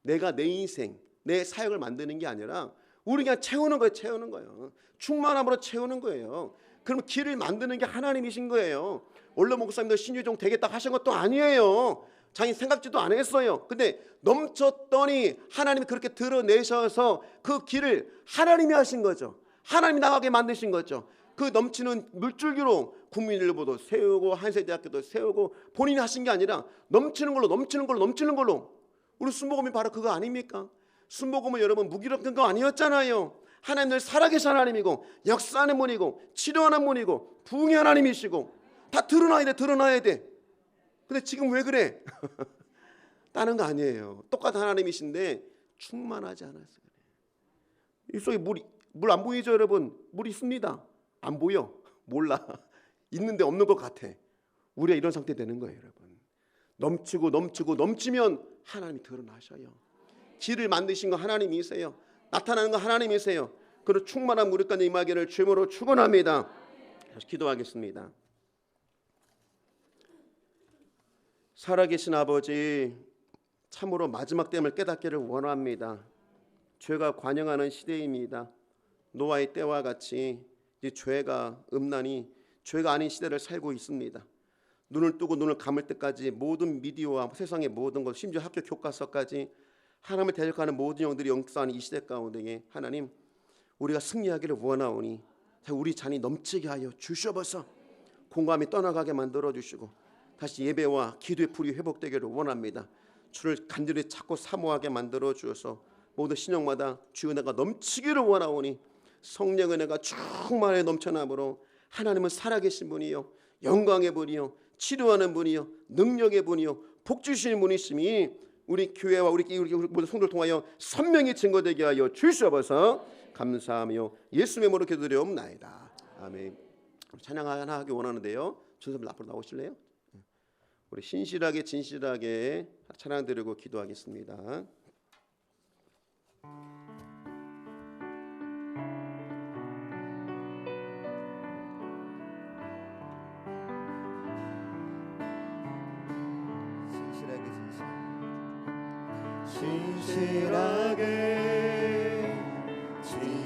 [SPEAKER 3] 내가 내 인생 내 사역을 만드는 게 아니라 우리 그냥 채우는 거예요. 충만함으로 채우는 거예요. 그럼 길을 만드는 게 하나님이신 거예요. 원래 목사님도 신유종 되겠다 하신 것도 아니에요. 자기 생각지도 안 했어요. 근데 넘쳤더니 하나님이 그렇게 드러내셔서 그 길을 하나님이 하신 거죠. 하나님이 나가게 만드신 거죠. 그 넘치는 물줄기로 국민일보도 세우고 한세대학교도 세우고 본인이 하신 게 아니라 넘치는 걸로 우리 순복음이 바로 그거 아닙니까? 순복음은 여러분 무기력한 거 아니었잖아요. 하나님 늘 살아계신 하나님이고 역사하는 분이고 치료하는 분이고 부흥의 하나님이시고 다 드러나야 돼. 근데 지금 왜 그래? 다른 거 아니에요. 똑같은 하나님이신데 충만하지 않아서 그래. 이 속에 물 안 보이죠 여러분? 물 있습니다. 안 보여. 몰라. 있는데 없는 것 같아. 우리가 이런 상태 되는 거예요 여러분. 넘치면 하나님이 드러나셔요. 길을 만드신 거 하나님이세요. 나타나는 거 하나님이세요. 그런 충만한 무릇 가운데 임하기를 주님으로 축원합니다. 기도하겠습니다. 살아계신 아버지, 참으로 마지막 때를 깨닫기를 원합니다. 죄가 관영하는 시대입니다. 노아의 때와 같이 이 죄가 음란히 죄가 아닌 시대를 살고 있습니다. 눈을 뜨고 눈을 감을 때까지 모든 미디어와 세상의 모든 것, 심지어 학교 교과서까지 하나님을 대적하는 모든 영들이 역사하는 이 시대 가운데에 하나님 우리가 승리하기를 원하오니 우리 잔이 넘치게 하여 주시옵소서. 공감이 떠나가게 만들어 주시고 다시 예배와 기도의 불이 회복되기를 원합니다. 주를 간절히 찾고 사모하게 만들어 주셔서 모든 신령마다 주의 은혜가 넘치기를 원하오니 성령 은혜가 충만히 넘쳐남으로 하나님은 살아계신 분이요 영광의 분이요 치료하는 분이요 능력의 분이요 복 주시는 분이심이 우리 교회와 우리 모든 성도를 통하여 선명히 증거되게 하여 주시옵소서. 감사하며 예수의 이름으로 기도드리옵나이다. 아멘. 찬양 하나 하기 원하는데요. 전사님 앞으로 나오실래요? 우리 신실하게 진실하게 찬양 드리고 기도하겠습니다.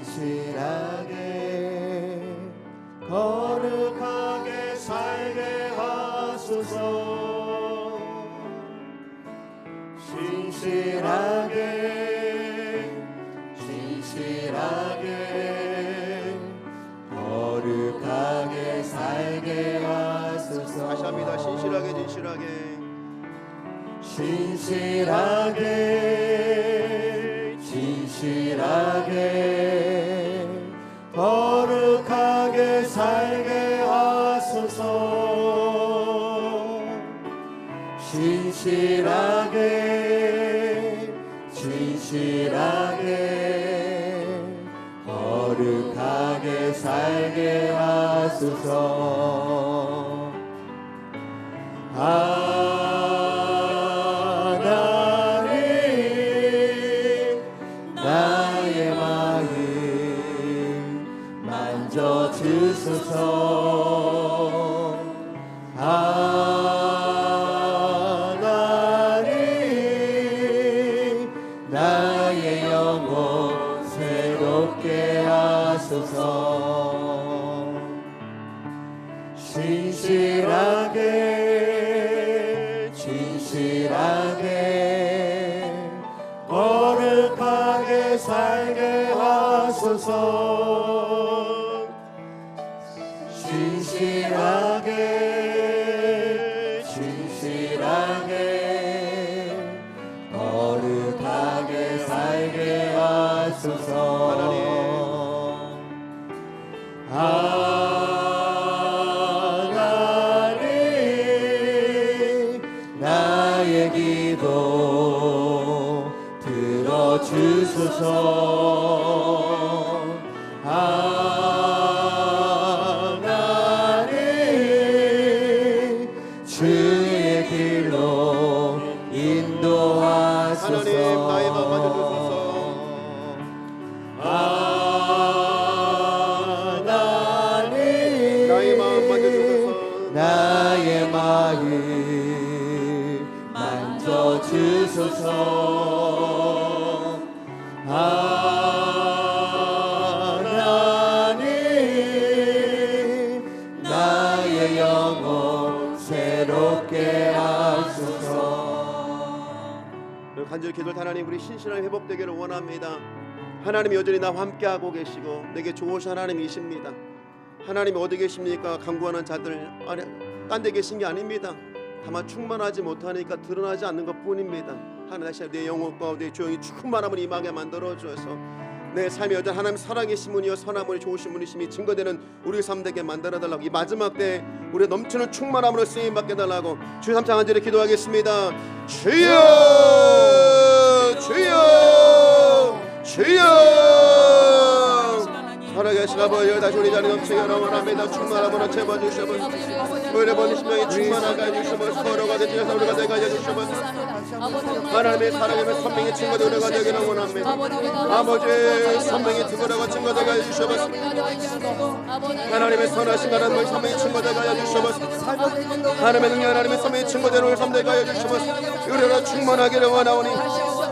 [SPEAKER 1] 진실하게 거룩하게 살게 하소서. 진실하게 거룩하게 살게 하소서.
[SPEAKER 3] 다시 합니다. 신실하게
[SPEAKER 1] 거룩하게 살게 하소서. 진실하게 거룩하게 살게 하소서. 하나님 나의 마음 만져주소서. 하나님 나의 영혼 새롭게 하소서. 진실하게 거룩하게 살게 하소서. 진실하게 거룩하게 살게 하소서. 하나님 나의 기도 들어주소서. 하나님 주의 길로 인도하소서.
[SPEAKER 3] 하나님 나의 마음 만져주소서.
[SPEAKER 1] 하나님
[SPEAKER 3] 나의 마음 만져주소서.
[SPEAKER 1] 나의 마음 만져주소서. 하나님 나의 영혼 새롭게 하소서.
[SPEAKER 3] 간절히 기도할 하나님 우리 신실함이 회복되기를 원합니다. 하나님 여전히 나와 함께하고 계시고 내게 좋으신 하나님이십니다. 하나님 어디 계십니까? 간구하는 자들 딴 데 계신 게 아닙니다. 다만 충만하지 못하니까 드러나지 않는 것뿐입니다. 하나님 다시 내 영혼 가운데 조용히 충만함을 임하게 만들어 주셔서 내 삶이 여전히 하나님 살아계신 분이요 선한 분이 좋으신 분이심이 증거되는 우리 삶 되게 만들어달라고 이 마지막 때 우리 넘치는 충만함으로 쓰임받게 달라고 주의 삼창 한절에 기도하겠습니다. 주여 살아계신 아버지 다시 우리 자리 넘치게 원합니다. 충만함으로 채워주시옵소서. 우리 모든 심령이 충만하게 해주시옵소서. 거룩하게 주셔서 우리가 되게 하여 주시옵소서. 하나님의 사랑하면 선명히 증거되는 우리가 되기를 원합니다. 아버지 선명히 증거되고 증거되게 하여 주시옵소서. 하나님의 선하신 하나님의 선명히 증거되게 하여 주시옵소서. 하나님의 능력 하나님의 선명히 증거되는 우리 삶 되게 하여 주시옵소서. 우리로 충만하기를 원하오니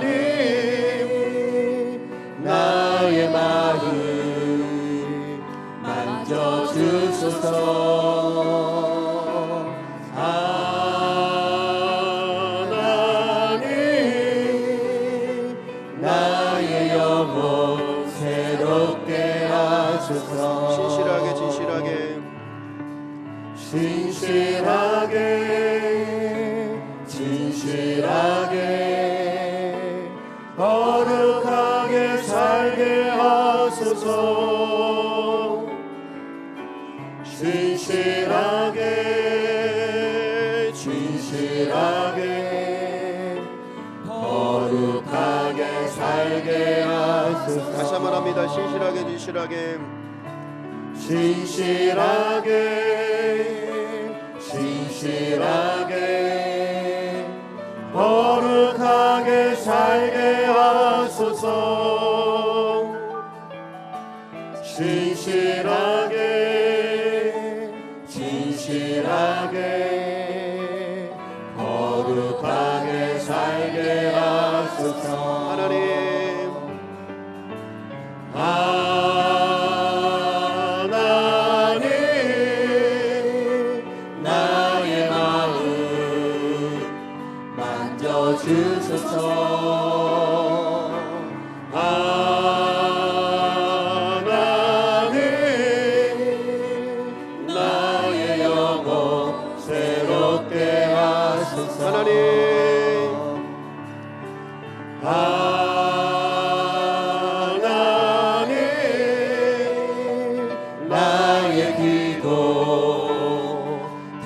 [SPEAKER 3] 하나님, 나의 마음 만져주소서. 하나님, 나의 영혼 새롭게 하소서. 진실하게 거룩하게 살게 하소서. 진실하게 거룩하게 살게 하소서. 다시 한번 합니다. 진실하게 거룩하게 살게 하소서. 진실하게 거룩하게 살게 하소서. 하나님, 나의 마음 만져주소서. 하나님, 나의 영혼 새롭게 하소서. 하나님, 나의 기도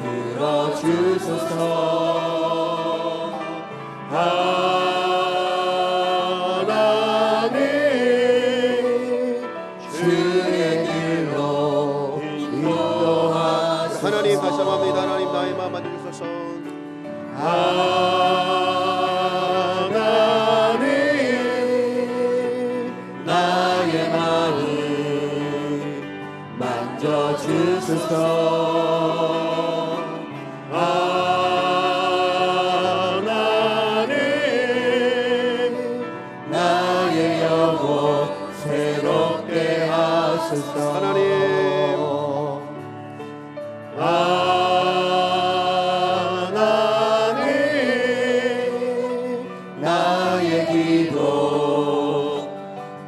[SPEAKER 3] 들어주소서. 하나님, 주의 길로 인도하소서. 하나님, 다시 한번 합니다. 하나님, 나의 마음 만져주소서. 하나님, 나의 마음 만져
[SPEAKER 1] 들어주소서. 하나님 나의 영혼 새롭게 하소서. 하나님 나의 기도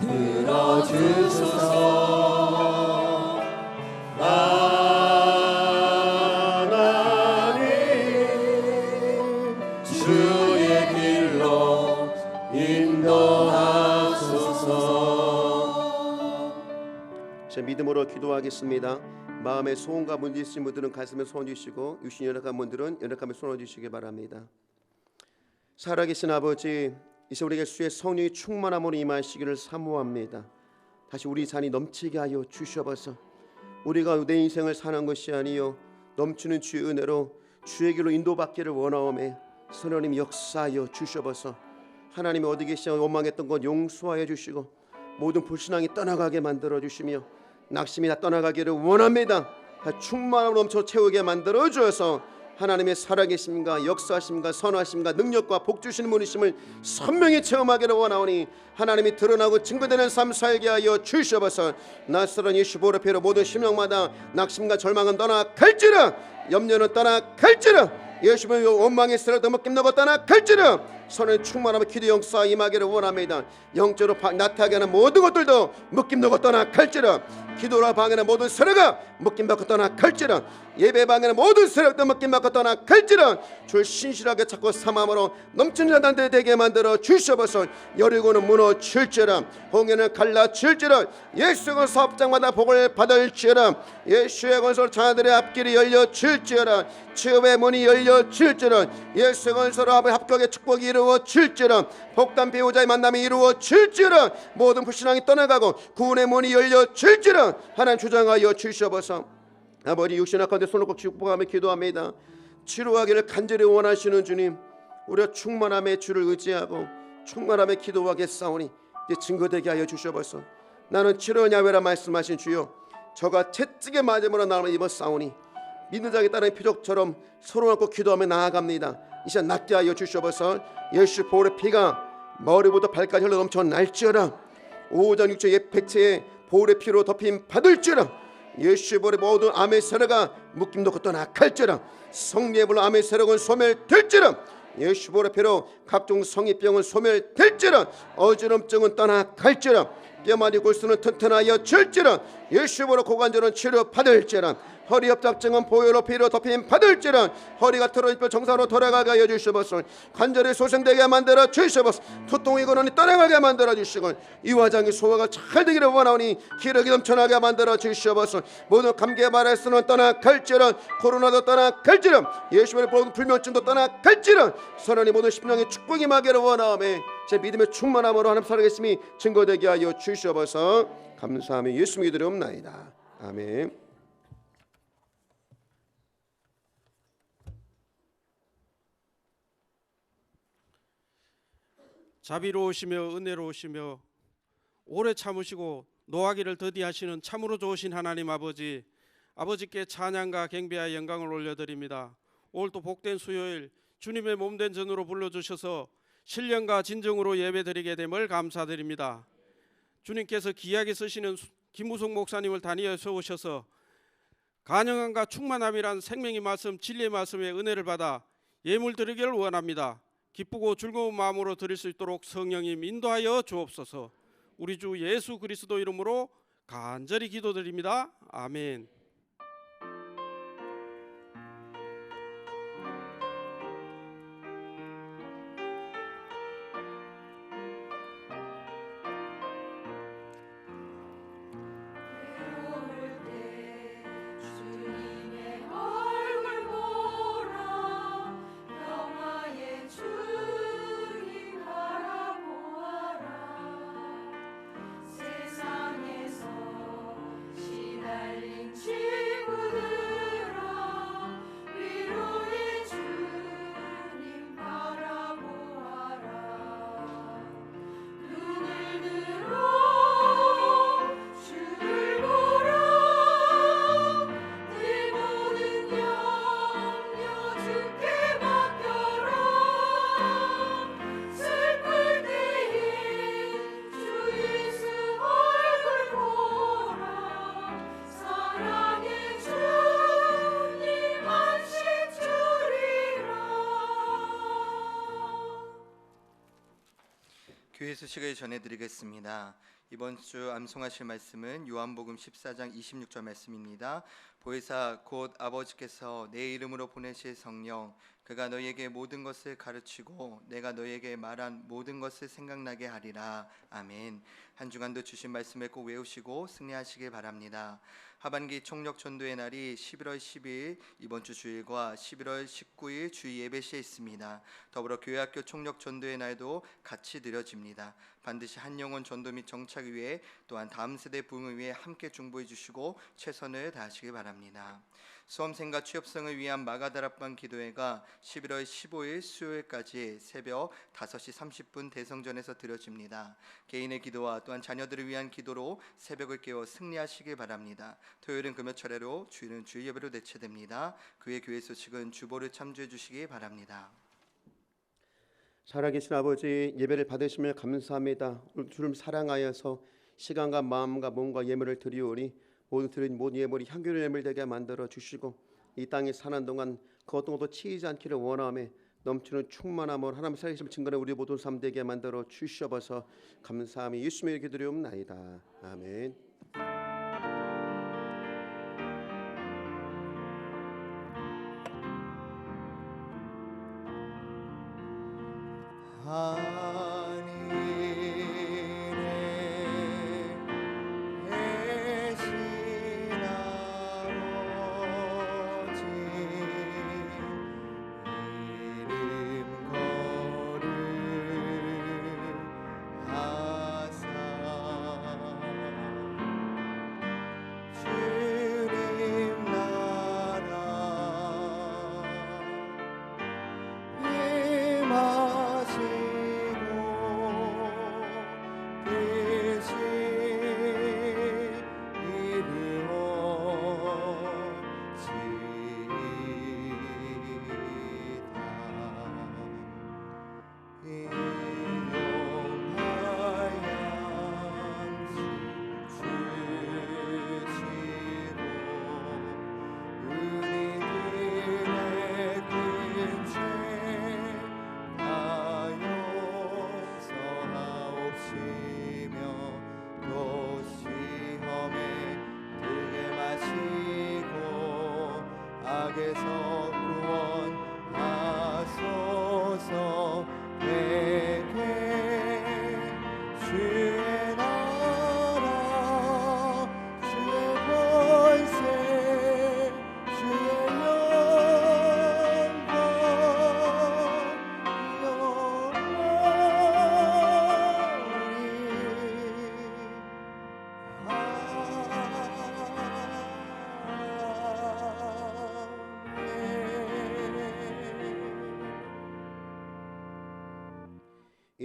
[SPEAKER 1] 들어주소서. 하나님 주의 길로 인도하소서.
[SPEAKER 3] 제 믿음으로 기도하겠습니다. 마음에 소원과 문제 있으신 분들은 가슴에 손 주시고 육신 연약한 분들은 연약함에 손 주시기 바랍니다. 살아계신 아버지, 이제 우리에게 주의 성령이 충만함으로 임하시기를 사모합니다. 다시 우리 잔이 넘치게 하여 주셔서 우리가 내 인생을 사는 것이 아니요 넘치는 주의 은혜로 주의 길로 인도받기를 원하오매 성령님 역사하여 주셔서 하나님이 어디 계시냐 원망했던 것 용서하여 주시고 모든 불신앙이 떠나가게 만들어 주시며 낙심이 다 떠나가기를 원합니다. 충만함으로 넘쳐 채우게 만들어 주어서 하나님의 살아계심과 역사하심과 선하심과 능력과 복 주시는 분이심을 선명히 체험하기를 원하오니 하나님이 드러나고 증거되는 삶 살게 하여 주시옵소서. 낯설은 예수 보혈의 피로 모든 심령마다 낙심과 절망은 떠나갈지라, 염려는 떠나갈지라, 예수님의 원망의 쓰러도 묶임너고 떠나갈지라, 선을 충만하며 기도 역사 임하기를 원합니다. 영적으로 나타나게 하는 모든 것들도 묶임너고 떠나갈지라, 기도로 방해하는 모든 세력아 묶임받고 떠나갈지라, 예배 방해하는 모든 세력도 묶임받고 떠나갈지라, 주를 신실하게 찾고 삼함으로 넘치는 자단들 되게 만들어 주시옵소서. 여리고는 무너질지라, 홍해는 갈라질지라, 예수의 사업장마다 복을 받을지라, 예수의 건설 자들의 앞길이 열려질지라, 취업의 문이 열려질지라, 예수의 건설 합격의 축복이 이루어질지라, 복담 배우자의 만남이 이루어질지라, 모든 불신앙이 떠나가고 구원의 문이 열려질지라, 하나님 주장하여 주시옵소서. 아버지 육신의 가운데 손을 꼭 축복하며 기도합니다. 치료하기를 간절히 원하시는 주님, 우리가 충만함의 주를 의지하고 충만함의 기도하겠사오니 이제 증거되게 하여 주시옵소서. 나는 치료냐외라 말씀하신 주여, 저가 채찍에 맞음으로 나를 입었사오니 믿는 자에게 따른 표적처럼 서로 안고 기도하며 나아갑니다. 이 시간 낫게 하여 주시옵소서. 예수 보혈의 피가 머리부터 발까지 흘러 넘쳐 날지어다. 오전 육체 옛 백체에 보혈의 피로 덮임 받을지어다. 예수 보혈의 모든 암의 세력아 묶임 놓고 떠나갈지어다. 성령의 불로 암의 세력은 소멸될지어다. 예수 보혈의 피로 각종 성의병은 소멸될지어다. 어지럼증은 떠나갈지어다. 뼈마디 골수는 튼튼하여 질지어다. 예수 보혈의 고관절은 치료받을지어다. 허리 협착증은 보혈로 피로 덮임 받을지라, 허리가 틀어집혀 정상으로 돌아가게 하여 주시옵소서. 관절이 소생되게 만들어 주시옵소서. 두통이 근원이 떠나가게 만들어 주시고 이화장이 소화가 잘 되기를 원하오니 기력이 넘쳐나게 만들어 주시옵소서. 모든 감기의 바이러스는 떠나갈지라, 코로나도 떠나갈지라, 예수의 모든 불면증도 떠나갈지라, 선하니 모든 심령의 축복이 임하기를 원하오매 제 믿음의 충만함으로 하나님 살아계심이 증거되게 하여 주시옵소서. 감사하며 예수 믿으옵나이다. 아멘.
[SPEAKER 4] 자비로우시며 은혜로우시며 오래 참으시고 노하기를 더디하시는 참으로 좋으신 하나님 아버지, 아버지께 찬양과 경배와 영광을 올려드립니다. 오늘도 복된 수요일 주님의 몸된 전으로 불러주셔서 신령과 진정으로 예배드리게 됨을 감사드립니다. 주님께서 귀하게 쓰시는 김무성 목사님을 단위에 세우셔서 간영함과 충만함이란 생명의 말씀, 진리의 말씀에 은혜를 받아 예물 드리기를 원합니다. 기쁘고 즐거운 마음으로 드릴 수 있도록 성령님 인도하여 주옵소서. 우리 주 예수 그리스도 이름으로 간절히 기도드립니다. 아멘.
[SPEAKER 5] 주
[SPEAKER 1] 소식을 전해드리겠습니다. 이번 주 암송하실 말씀은 요한복음 14장 26절 말씀입니다. 보혜사 곧 아버지께서 내 이름으로 보내실 성령 그가 너희에게 모든 것을 가르치고 내가 너희에게 말한 모든 것을 생각나게 하리라. 아멘. 한 주간도 주신 말씀을 꼭 외우시고 승리하시길 바랍니다. 하반기 총력 전도의 날이 11월 12일 이번 주 주일과 11월 19일 주일 예배시에 있습니다. 더불어 교회학교 총력 전도의 날도 같이 드려집니다. 반드시 한 영혼 전도 및 정착을 위해 또한 다음 세대 부흥을 위해 함께 중보해 주시고 최선을 다하시길 바랍니다. 수험생과 취업생을 위한 마가다락방 기도회가 11월 15일 수요일까지 새벽 5시 30분 대성전에서 드려집니다. 개인의 기도와 또한 자녀들을 위한 기도로 새벽을 깨워 승리하시길 바랍니다. 토요일은 금요 차례로 주일은 주일 예배로 대체됩니다. 그의 교회 소식은 주보를 참조해 주시기 바랍니다.
[SPEAKER 3] 살아계신 아버지, 예배를 받으시며 감사합니다. 주를 사랑하여서 시간과 마음과 몸과 예물을 드리오니 모든 드린 모든 예물이 향기로운 예물 되게 만들어 주시고 이 땅에 사는 동안 그 어떤 것도 치이지 않기를 원하며 넘치는 충만함으로 하나님 살아계심을 증거하는 우리 모든 삶 되게 만들어 주시옵소서. 감사함이 예수님의 이름으로 기도드리옵나이다. 아멘.
[SPEAKER 1] 악에서 구원하소서. 내게 주의 나라 주의 권세 주의 영광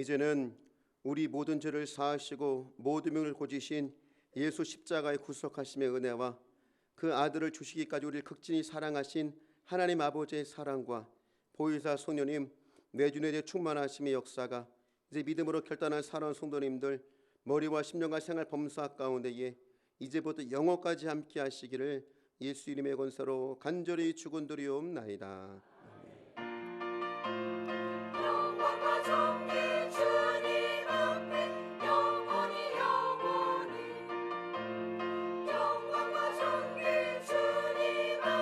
[SPEAKER 3] 이제는 우리 모든 죄를 사하시고 모든 명을 고지신 예수 십자가의 구속하심의 은혜와 그 아들을 주시기까지 우리를 극진히 사랑하신 하나님 아버지의 사랑과 보혜사 성령님 내주내의 충만하심의 역사가 이제 믿음으로 결단한 사랑하는 성도님들 머리와 심령과 생활 범사 가운데에 이제부터 영원까지 함께 하시기를 예수 이름의 권세로 간절히 축원드리옵나이다.